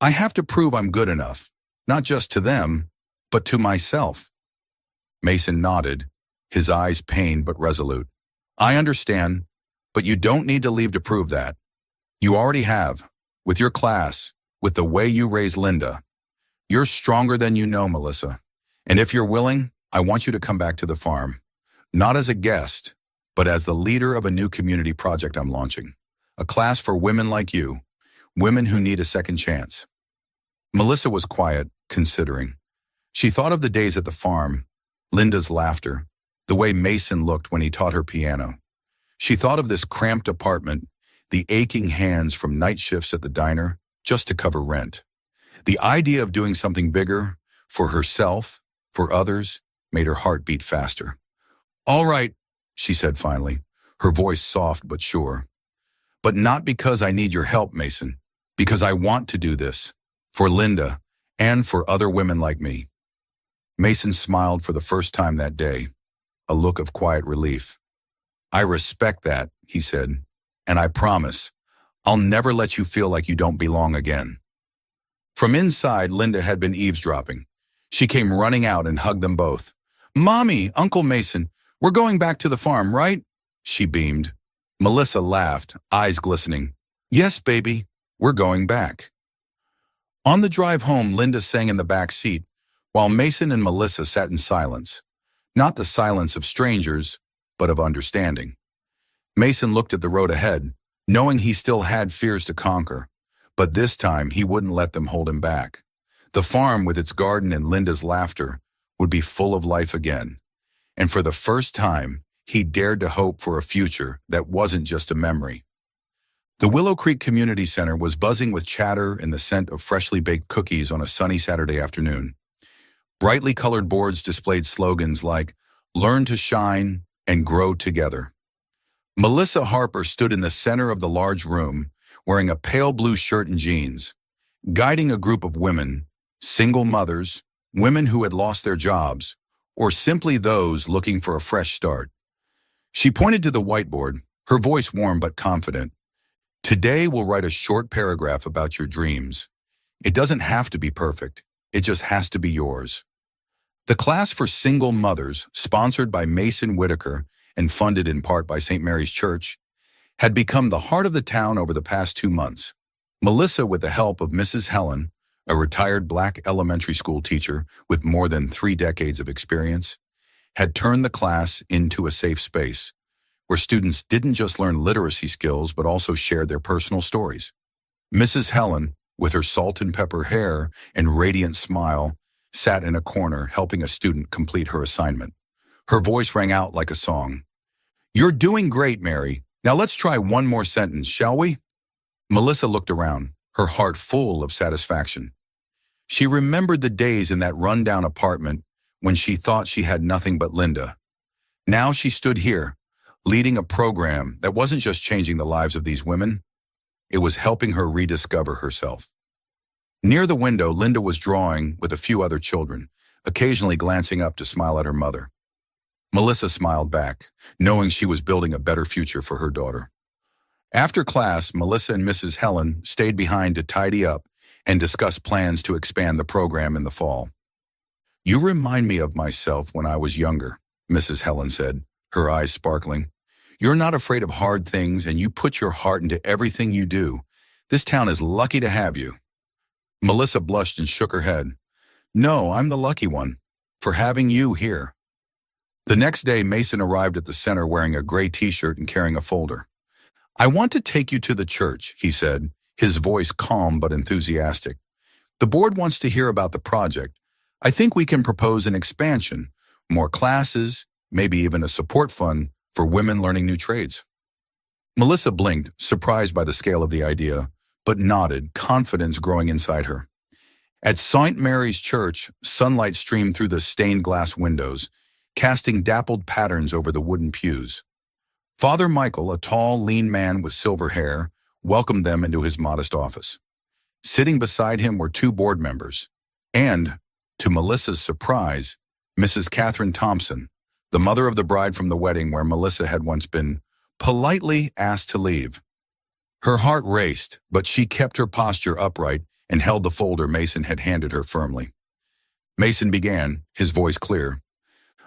I have to prove I'm good enough, not just to them, but to myself." Mason nodded, his eyes pained but resolute. "I understand, but you don't need to leave to prove that. You already have, with your class, with the way you raise Linda. You're stronger than you know, Melissa. And if you're willing, I want you to come back to the farm. Not as a guest, but as the leader of a new community project I'm launching. A class for women like you, women who need a second chance." Melissa was quiet, considering. She thought of the days at the farm, Linda's laughter, the way Mason looked when he taught her piano. She thought of this cramped apartment, the aching hands from night shifts at the diner, just to cover rent. The idea of doing something bigger, for herself, for others, made her heart beat faster. "All right," she said finally, her voice soft but sure. "But not because I need your help, Mason, because I want to do this, for Linda, and for other women like me." Mason smiled for the first time that day, a look of quiet relief. "I respect that," he said, "and I promise, I'll never let you feel like you don't belong again." From inside, Linda had been eavesdropping. She came running out and hugged them both. "Mommy, Uncle Mason, we're going back to the farm, right?" she beamed. Melissa laughed, eyes glistening. "Yes, baby, we're going back." On the drive home, Linda sang in the back seat, while Mason and Melissa sat in silence. Not the silence of strangers, but of understanding. Mason looked at the road ahead, knowing he still had fears to conquer, but this time he wouldn't let them hold him back. The farm, with its garden and Linda's laughter, would be full of life again. And for the first time, he dared to hope for a future that wasn't just a memory. The Willow Creek Community Center was buzzing with chatter and the scent of freshly baked cookies on a sunny Saturday afternoon. Brightly colored boards displayed slogans like "Learn to Shine" and "Grow Together." Melissa Harper stood in the center of the large room, wearing a pale blue shirt and jeans, guiding a group of women, single mothers, women who had lost their jobs, or simply those looking for a fresh start. She pointed to the whiteboard, her voice warm but confident. Today we'll write a short paragraph about your dreams. It doesn't have to be perfect. It just has to be yours. The class for single mothers, sponsored by Mason Whitaker and funded in part by St. Mary's Church, had become the heart of the town over the past 2 months. Melissa, with the help of Mrs. Helen, a retired black elementary school teacher with more than 3 decades of experience, had turned the class into a safe space where students didn't just learn literacy skills but also shared their personal stories. Mrs. Helen, with her salt and pepper hair and radiant smile, sat in a corner helping a student complete her assignment. Her voice rang out like a song. "You're doing great, Mary. Now let's try one more sentence, shall we?" Melissa looked around, her heart full of satisfaction. She remembered the days in that rundown apartment when she thought she had nothing but Linda. Now she stood here, leading a program that wasn't just changing the lives of these women, it was helping her rediscover herself. Near the window, Linda was drawing with a few other children, occasionally glancing up to smile at her mother. Melissa smiled back, knowing she was building a better future for her daughter. After class, Melissa and Mrs. Helen stayed behind to tidy up and discuss plans to expand the program in the fall. "You remind me of myself when I was younger," Mrs. Helen said, her eyes sparkling. "You're not afraid of hard things and you put your heart into everything you do. This town is lucky to have you." Melissa blushed and shook her head. "No, I'm the lucky one, for having you here." The next day, Mason arrived at the center wearing a gray t-shirt and carrying a folder. "I want to take you to the church," he said, his voice calm but enthusiastic. "The board wants to hear about the project. I think we can propose an expansion, more classes, maybe even a support fund for women learning new trades." Melissa blinked, surprised by the scale of the idea, but nodded, confidence growing inside her. At St. Mary's Church, sunlight streamed through the stained glass windows, casting dappled patterns over the wooden pews. Father Michael, a tall, lean man with silver hair, welcomed them into his modest office. Sitting beside him were 2 board members, and, to Melissa's surprise, Mrs. Catherine Thompson, the mother of the bride from the wedding where Melissa had once been, politely asked to leave. Her heart raced, but she kept her posture upright and held the folder Mason had handed her firmly. Mason began, his voice clear.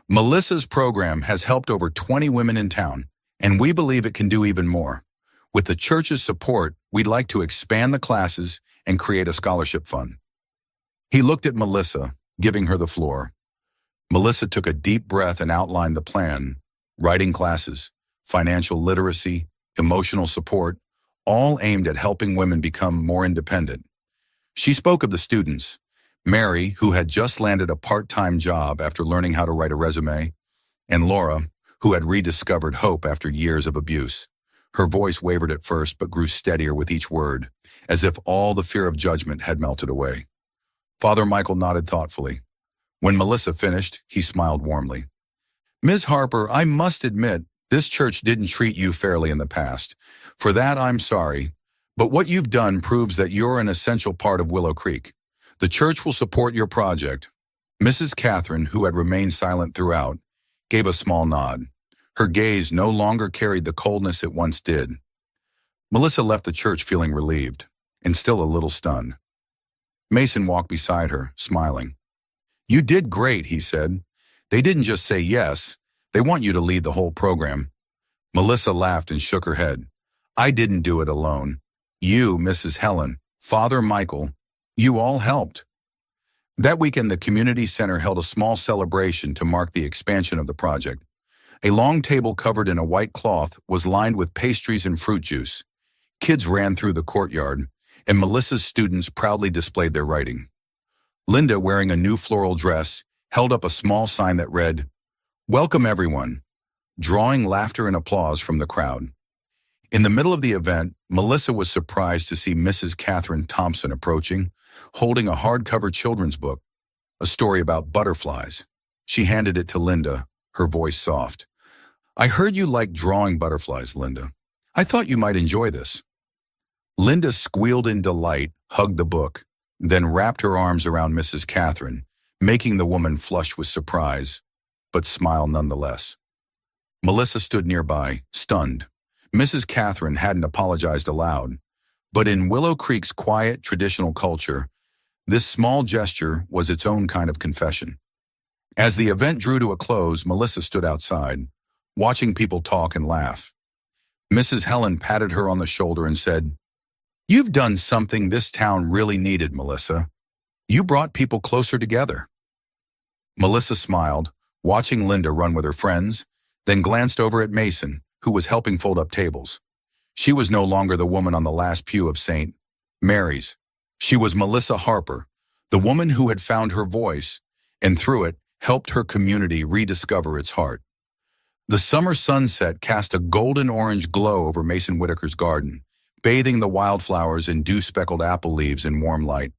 "Melissa's program has helped over 20 women in town, and we believe it can do even more. With the church's support, we'd like to expand the classes and create a scholarship fund." He looked at Melissa, giving her the floor. Melissa took a deep breath and outlined the plan: writing classes, financial literacy, emotional support, all aimed at helping women become more independent. She spoke of the students, Mary, who had just landed a part-time job after learning how to write a resume, and Laura, who had rediscovered hope after years of abuse. Her voice wavered at first but grew steadier with each word, as if all the fear of judgment had melted away. Father Michael nodded thoughtfully. When Melissa finished, he smiled warmly. "Ms. Harper, I must admit, this church didn't treat you fairly in the past. For that, I'm sorry. But what you've done proves that you're an essential part of Willow Creek. The church will support your project." Mrs. Catherine, who had remained silent throughout, gave a small nod. Her gaze no longer carried the coldness it once did. Melissa left the church feeling relieved, and still a little stunned. Mason walked beside her, smiling. "You did great," he said. "They didn't just say yes, they want you to lead the whole program." Melissa laughed and shook her head. "I didn't do it alone. You, Mrs. Helen, Father Michael, you all helped." That weekend, the community center held a small celebration to mark the expansion of the project. A long table covered in a white cloth was lined with pastries and fruit juice. Kids ran through the courtyard, and Melissa's students proudly displayed their writing. Linda, wearing a new floral dress, held up a small sign that read, "Welcome everyone," drawing laughter and applause from the crowd. In the middle of the event, Melissa was surprised to see Mrs. Catherine Thompson approaching, holding a hardcover children's book, a story about butterflies. She handed it to Linda, her voice soft. I heard you like drawing butterflies, Linda. I thought you might enjoy this. Linda squealed in delight, hugged the book, then wrapped her arms around Mrs. Catherine, making the woman flush with surprise, but smile nonetheless. Melissa stood nearby, stunned. Mrs. Catherine hadn't apologized aloud, but in Willow Creek's quiet, traditional culture, this small gesture was its own kind of confession. As the event drew to a close, Melissa stood outside, watching people talk and laugh. Mrs. Helen patted her on the shoulder and said, "You've done something this town really needed, Melissa. You brought people closer together." Melissa smiled, watching Linda run with her friends, then glanced over at Mason, who was helping fold up tables. She was no longer the woman on the last pew of St. Mary's. She was Melissa Harper, the woman who had found her voice, and through it, helped her community rediscover its heart. The summer sunset cast a golden-orange glow over Mason Whitaker's garden, bathing the wildflowers in dew-speckled apple leaves in warm light.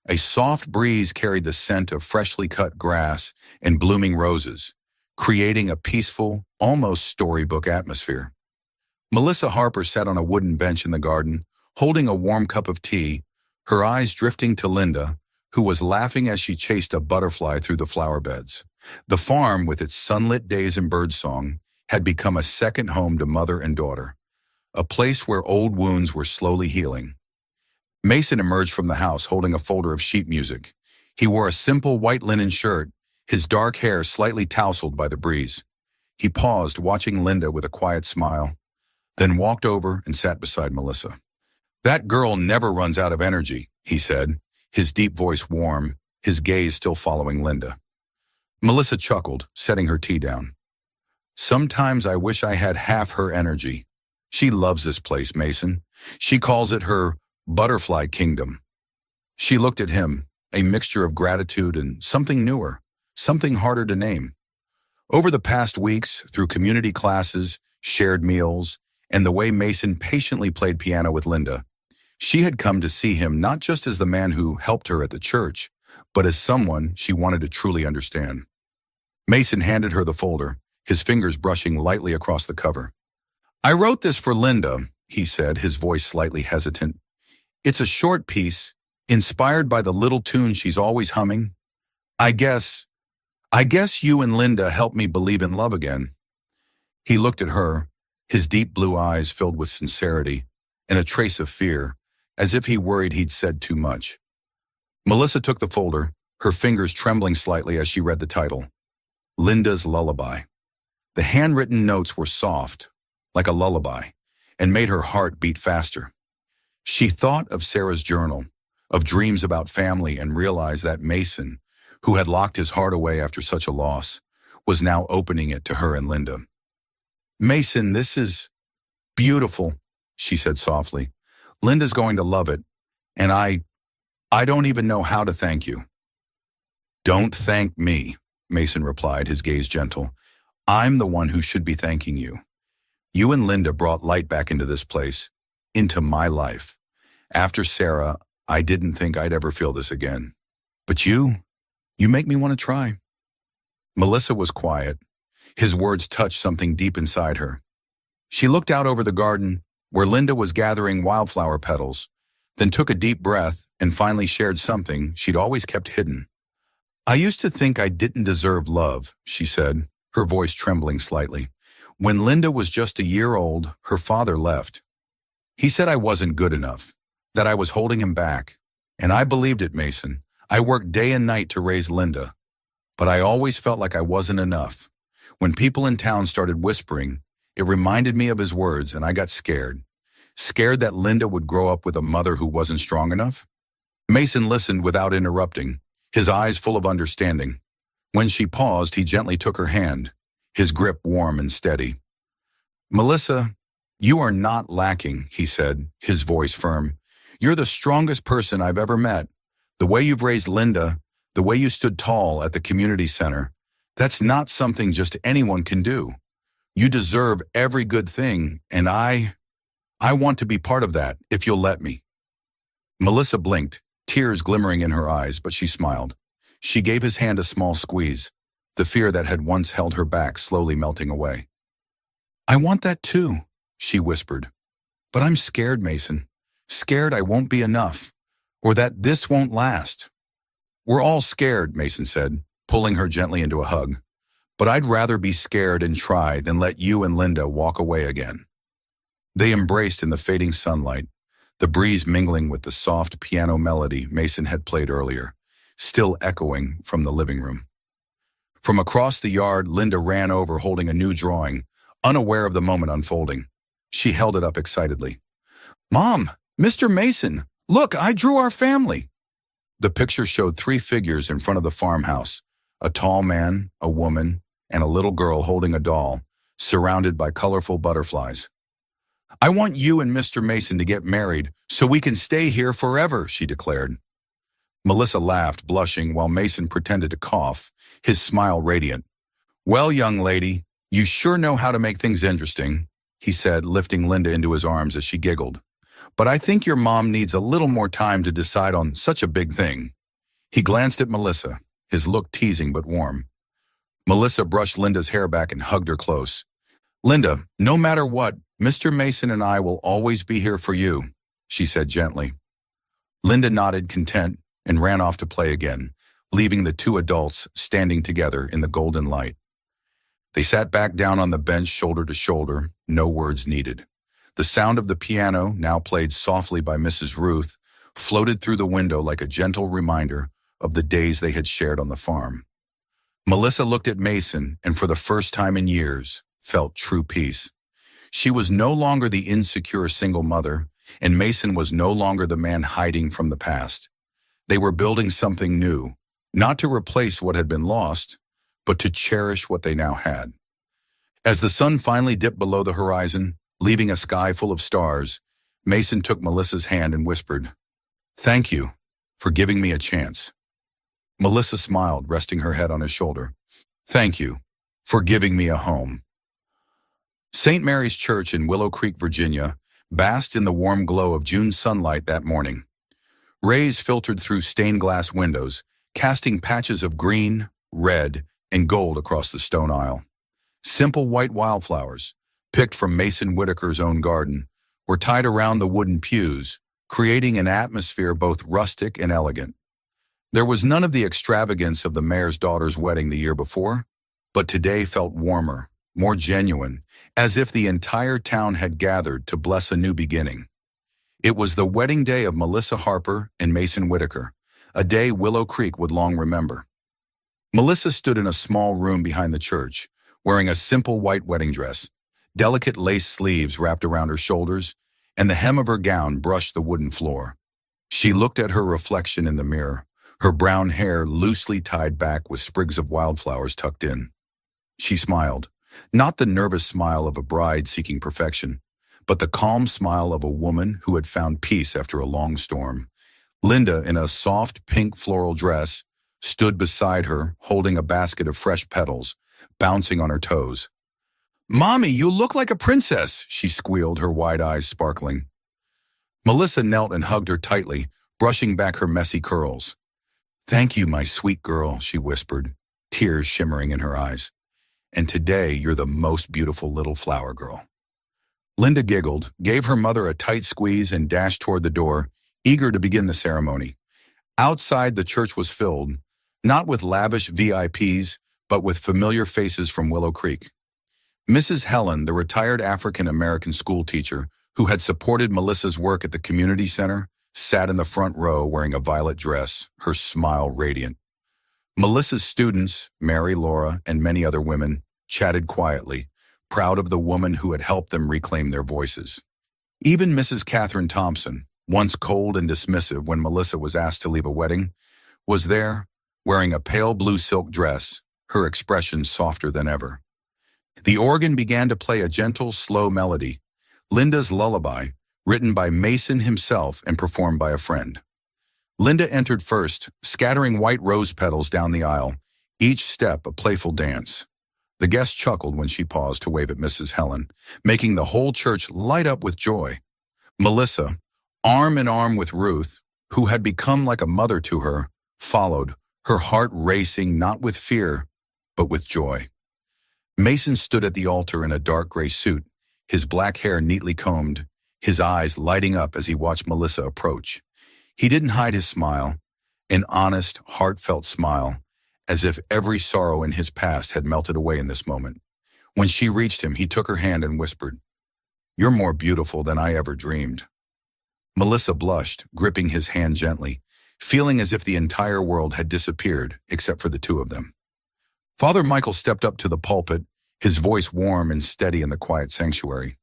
A soft breeze carried the scent of freshly cut grass and blooming roses, creating a peaceful, almost storybook atmosphere. Melissa Harper sat on a wooden bench in the garden, holding a warm cup of tea, her eyes drifting to Linda, who was laughing as she chased a butterfly through the flower beds. The farm, with its sunlit days and birdsong, had become a second home to mother and daughter, a place where old wounds were slowly healing. Mason emerged from the house holding a folder of sheet music. He wore a simple white linen shirt, his dark hair slightly tousled by the breeze. He paused, watching Linda with a quiet smile, then walked over and sat beside Melissa. "That girl never runs out of energy," he said, his deep voice warm, his gaze still following Linda. Melissa chuckled, setting her tea down. "Sometimes I wish I had half her energy. She loves this place, Mason. She calls it her butterfly kingdom." She looked at him, a mixture of gratitude and something newer, something harder to name. Over the past weeks, through community classes, shared meals, and the way Mason patiently played piano with Linda, she had come to see him not just as the man who helped her at the church, but as someone she wanted to truly understand. Mason handed her the folder, his fingers brushing lightly across the cover. "I wrote this for Linda," he said, his voice slightly hesitant. "It's a short piece, inspired by the little tune she's always humming. I guess you and Linda helped me believe in love again." He looked at her, his deep blue eyes filled with sincerity and a trace of fear, as if he worried he'd said too much. Melissa took the folder, her fingers trembling slightly as she read the title, Linda's Lullaby. The handwritten notes were soft, like a lullaby, and made her heart beat faster. She thought of Sarah's journal, of dreams about family, and realized that Mason, who had locked his heart away after such a loss, was now opening it to her and Linda. "Mason, this is beautiful," she said softly. "Linda's going to love it, and I don't even know how to thank you." "Don't thank me," Mason replied, his gaze gentle. "I'm the one who should be thanking you. You and Linda brought light back into this place, into my life. After Sarah, I didn't think I'd ever feel this again. But you make me want to try." Melissa was quiet. His words touched something deep inside her. She looked out over the garden, where Linda was gathering wildflower petals, then took a deep breath and finally shared something she'd always kept hidden. "I used to think I didn't deserve love," she said, her voice trembling slightly. "When Linda was just a year old, her father left. He said I wasn't good enough, that I was holding him back. And I believed it, Mason. I worked day and night to raise Linda. But I always felt like I wasn't enough. When people in town started whispering, it reminded me of his words, and I got scared. Scared that Linda would grow up with a mother who wasn't strong enough." Mason listened without interrupting, his eyes full of understanding. When she paused, he gently took her hand, his grip warm and steady. "Melissa, you are not lacking," he said, his voice firm. "You're the strongest person I've ever met. The way you've raised Linda, the way you stood tall at the community center, that's not something just anyone can do. You deserve every good thing, and I want to be part of that, if you'll let me." Melissa blinked, tears glimmering in her eyes, but she smiled. She gave his hand a small squeeze, the fear that had once held her back slowly melting away. I want that too, she whispered. But I'm scared, Mason. Scared I won't be enough, or that this won't last. We're all scared, Mason said, pulling her gently into a hug. But I'd rather be scared and try than let you and Linda walk away again. They embraced in the fading sunlight, the breeze mingling with the soft piano melody Mason had played earlier, still echoing from the living room. From across the yard, Linda ran over holding a new drawing, unaware of the moment unfolding. She held it up excitedly. Mom, Mr. Mason, look, I drew our family. The picture showed 3 figures in front of the farmhouse, a tall man, a woman, and a little girl holding a doll, surrounded by colorful butterflies. I want you and Mr. Mason to get married so we can stay here forever, she declared. Melissa laughed, blushing, while Mason pretended to cough, his smile radiant. Well, young lady, you sure know how to make things interesting, he said, lifting Linda into his arms as she giggled. But I think your mom needs a little more time to decide on such a big thing. He glanced at Melissa, his look teasing but warm. Melissa brushed Linda's hair back and hugged her close. Linda, no matter what, Mr. Mason and I will always be here for you, she said gently. Linda nodded content and ran off to play again, leaving the 2 adults standing together in the golden light. They sat back down on the bench shoulder to shoulder, no words needed. The sound of the piano, now played softly by Mrs. Ruth, floated through the window like a gentle reminder of the days they had shared on the farm. Melissa looked at Mason and for the first time in years felt true peace. She was no longer the insecure single mother, and Mason was no longer the man hiding from the past. They were building something new, not to replace what had been lost, but to cherish what they now had. As the sun finally dipped below the horizon, leaving a sky full of stars, Mason took Melissa's hand and whispered, "Thank you for giving me a chance." Melissa smiled, resting her head on his shoulder. "Thank you for giving me a home." St. Mary's Church in Willow Creek, Virginia, basked in the warm glow of June sunlight that morning. Rays filtered through stained glass windows, casting patches of green, red, and gold across the stone aisle. Simple white wildflowers, picked from Mason Whitaker's own garden, were tied around the wooden pews, creating an atmosphere both rustic and elegant. There was none of the extravagance of the mayor's daughter's wedding the year before, but today felt warmer, more genuine, as if the entire town had gathered to bless a new beginning. It was the wedding day of Melissa Harper and Mason Whitaker, a day Willow Creek would long remember. Melissa stood in a small room behind the church, wearing a simple white wedding dress. Delicate lace sleeves wrapped around her shoulders, and the hem of her gown brushed the wooden floor. She looked at her reflection in the mirror, her brown hair loosely tied back with sprigs of wildflowers tucked in. She smiled, not the nervous smile of a bride seeking perfection, but the calm smile of a woman who had found peace after a long storm. Linda, in a soft pink floral dress, stood beside her, holding a basket of fresh petals, bouncing on her toes. "Mommy, you look like a princess," she squealed, her wide eyes sparkling. Melissa knelt and hugged her tightly, brushing back her messy curls. "Thank you, my sweet girl," she whispered, tears shimmering in her eyes. "And today you're the most beautiful little flower girl." Linda giggled, gave her mother a tight squeeze, and dashed toward the door, eager to begin the ceremony. Outside, the church was filled, not with lavish VIPs, but with familiar faces from Willow Creek. Mrs. Helen, the retired African-American school teacher who had supported Melissa's work at the community center, sat in the front row wearing a violet dress, her smile radiant. Melissa's students, Mary, Laura, and many other women, chatted quietly, proud of the woman who had helped them reclaim their voices. Even Mrs. Catherine Thompson, once cold and dismissive when Melissa was asked to leave a wedding, was there, wearing a pale blue silk dress, her expression softer than ever. The organ began to play a gentle, slow melody, Linda's lullaby, written by Mason himself and performed by a friend. Linda entered first, scattering white rose petals down the aisle, each step a playful dance. The guest chuckled when she paused to wave at Mrs. Helen, making the whole church light up with joy. Melissa, arm in arm with Ruth, who had become like a mother to her, followed, her heart racing not with fear, but with joy. Mason stood at the altar in a dark gray suit, his black hair neatly combed, his eyes lighting up as he watched Melissa approach. He didn't hide his smile, an honest, heartfelt smile, as if every sorrow in his past had melted away in this moment. When she reached him, he took her hand and whispered, "You're more beautiful than I ever dreamed." Melissa blushed, gripping his hand gently, feeling as if the entire world had disappeared except for the two of them. Father Michael stepped up to the pulpit, his voice warm and steady in the quiet sanctuary.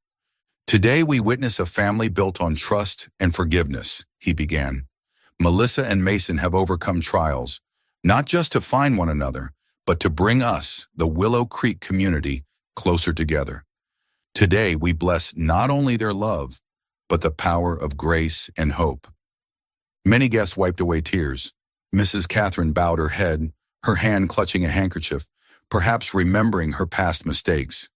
"Today we witness a family built on trust and forgiveness," he began. "Melissa and Mason have overcome trials, not just to find one another, but to bring us, the Willow Creek community, closer together. Today we bless not only their love, but the power of grace and hope." Many guests wiped away tears. Mrs. Catherine bowed her head, her hand clutching a handkerchief, perhaps remembering her past mistakes.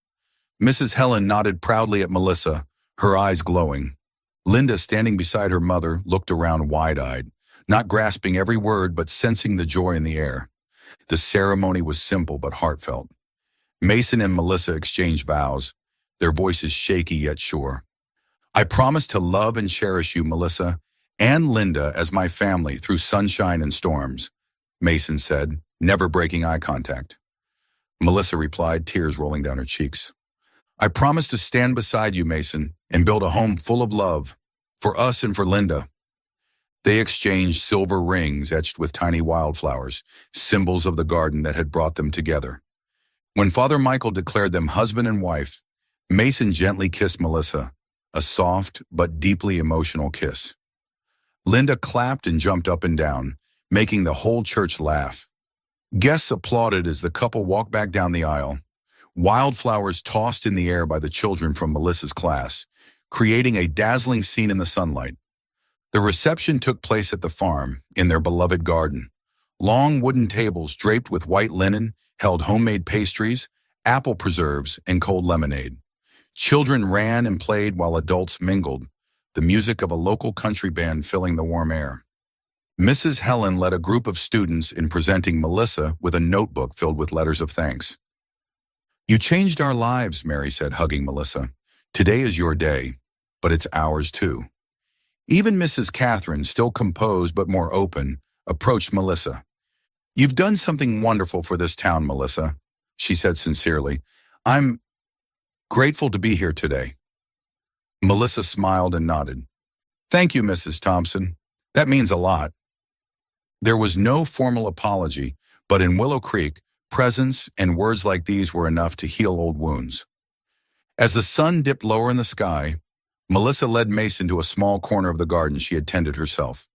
Mrs. Helen nodded proudly at Melissa, her eyes glowing. Linda, standing beside her mother, looked around wide-eyed, not grasping every word but sensing the joy in the air. The ceremony was simple but heartfelt. Mason and Melissa exchanged vows, their voices shaky yet sure. "I promise to love and cherish you, Melissa, and Linda as my family through sunshine and storms," Mason said, never breaking eye contact. Melissa replied, tears rolling down her cheeks. "I promise to stand beside you, Mason, and build a home full of love, for us and for Linda." They exchanged silver rings etched with tiny wildflowers, symbols of the garden that had brought them together. When Father Michael declared them husband and wife, Mason gently kissed Melissa, a soft but deeply emotional kiss. Linda clapped and jumped up and down, making the whole church laugh. Guests applauded as the couple walked back down the aisle, wildflowers tossed in the air by the children from Melissa's class, creating a dazzling scene in the sunlight. The reception took place at the farm, in their beloved garden. Long wooden tables draped with white linen held homemade pastries, apple preserves, and cold lemonade. Children ran and played while adults mingled, the music of a local country band filling the warm air. Mrs. Helen led a group of students in presenting Melissa with a notebook filled with letters of thanks. "You changed our lives," Mary said, hugging Melissa. "Today is your day, but it's ours too." Even Mrs. Catherine, still composed but more open, approached Melissa. "You've done something wonderful for this town, Melissa," she said sincerely. "I'm grateful to be here today." Melissa smiled and nodded. "Thank you, Mrs. Thompson. That means a lot." There was no formal apology, but in Willow Creek, presence and words like these were enough to heal old wounds. As the sun dipped lower in the sky, Melissa led Mason to a small corner of the garden she had tended herself.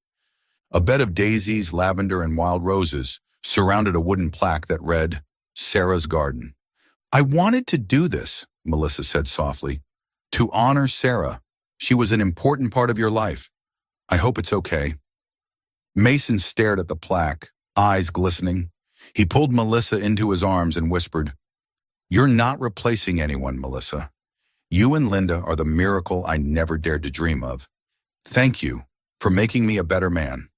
A bed of daisies, lavender, and wild roses surrounded a wooden plaque that read, "Sarah's Garden." "I wanted to do this," Melissa said softly, "to honor Sarah. She was an important part of your life. I hope it's okay." Mason stared at the plaque, eyes glistening. He pulled Melissa into his arms and whispered, "You're not replacing anyone, Melissa. You and Linda are the miracle I never dared to dream of. Thank you for making me a better man."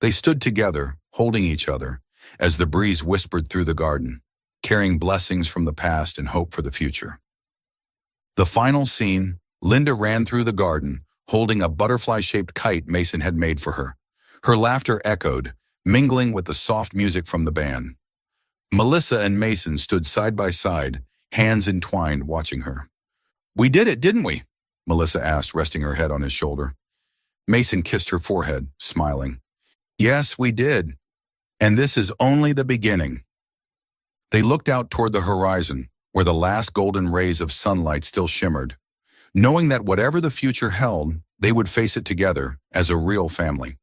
They stood together, holding each other, as the breeze whispered through the garden, carrying blessings from the past and hope for the future. The final scene, Linda ran through the garden, holding a butterfly-shaped kite Mason had made for her. Her laughter echoed, mingling with the soft music from the band. Melissa and Mason stood side by side, hands entwined, watching her. "We did it, didn't we?" Melissa asked, resting her head on his shoulder. Mason kissed her forehead, smiling. "Yes, we did. And this is only the beginning." They looked out toward the horizon, where the last golden rays of sunlight still shimmered, knowing that whatever the future held, they would face it together as a real family.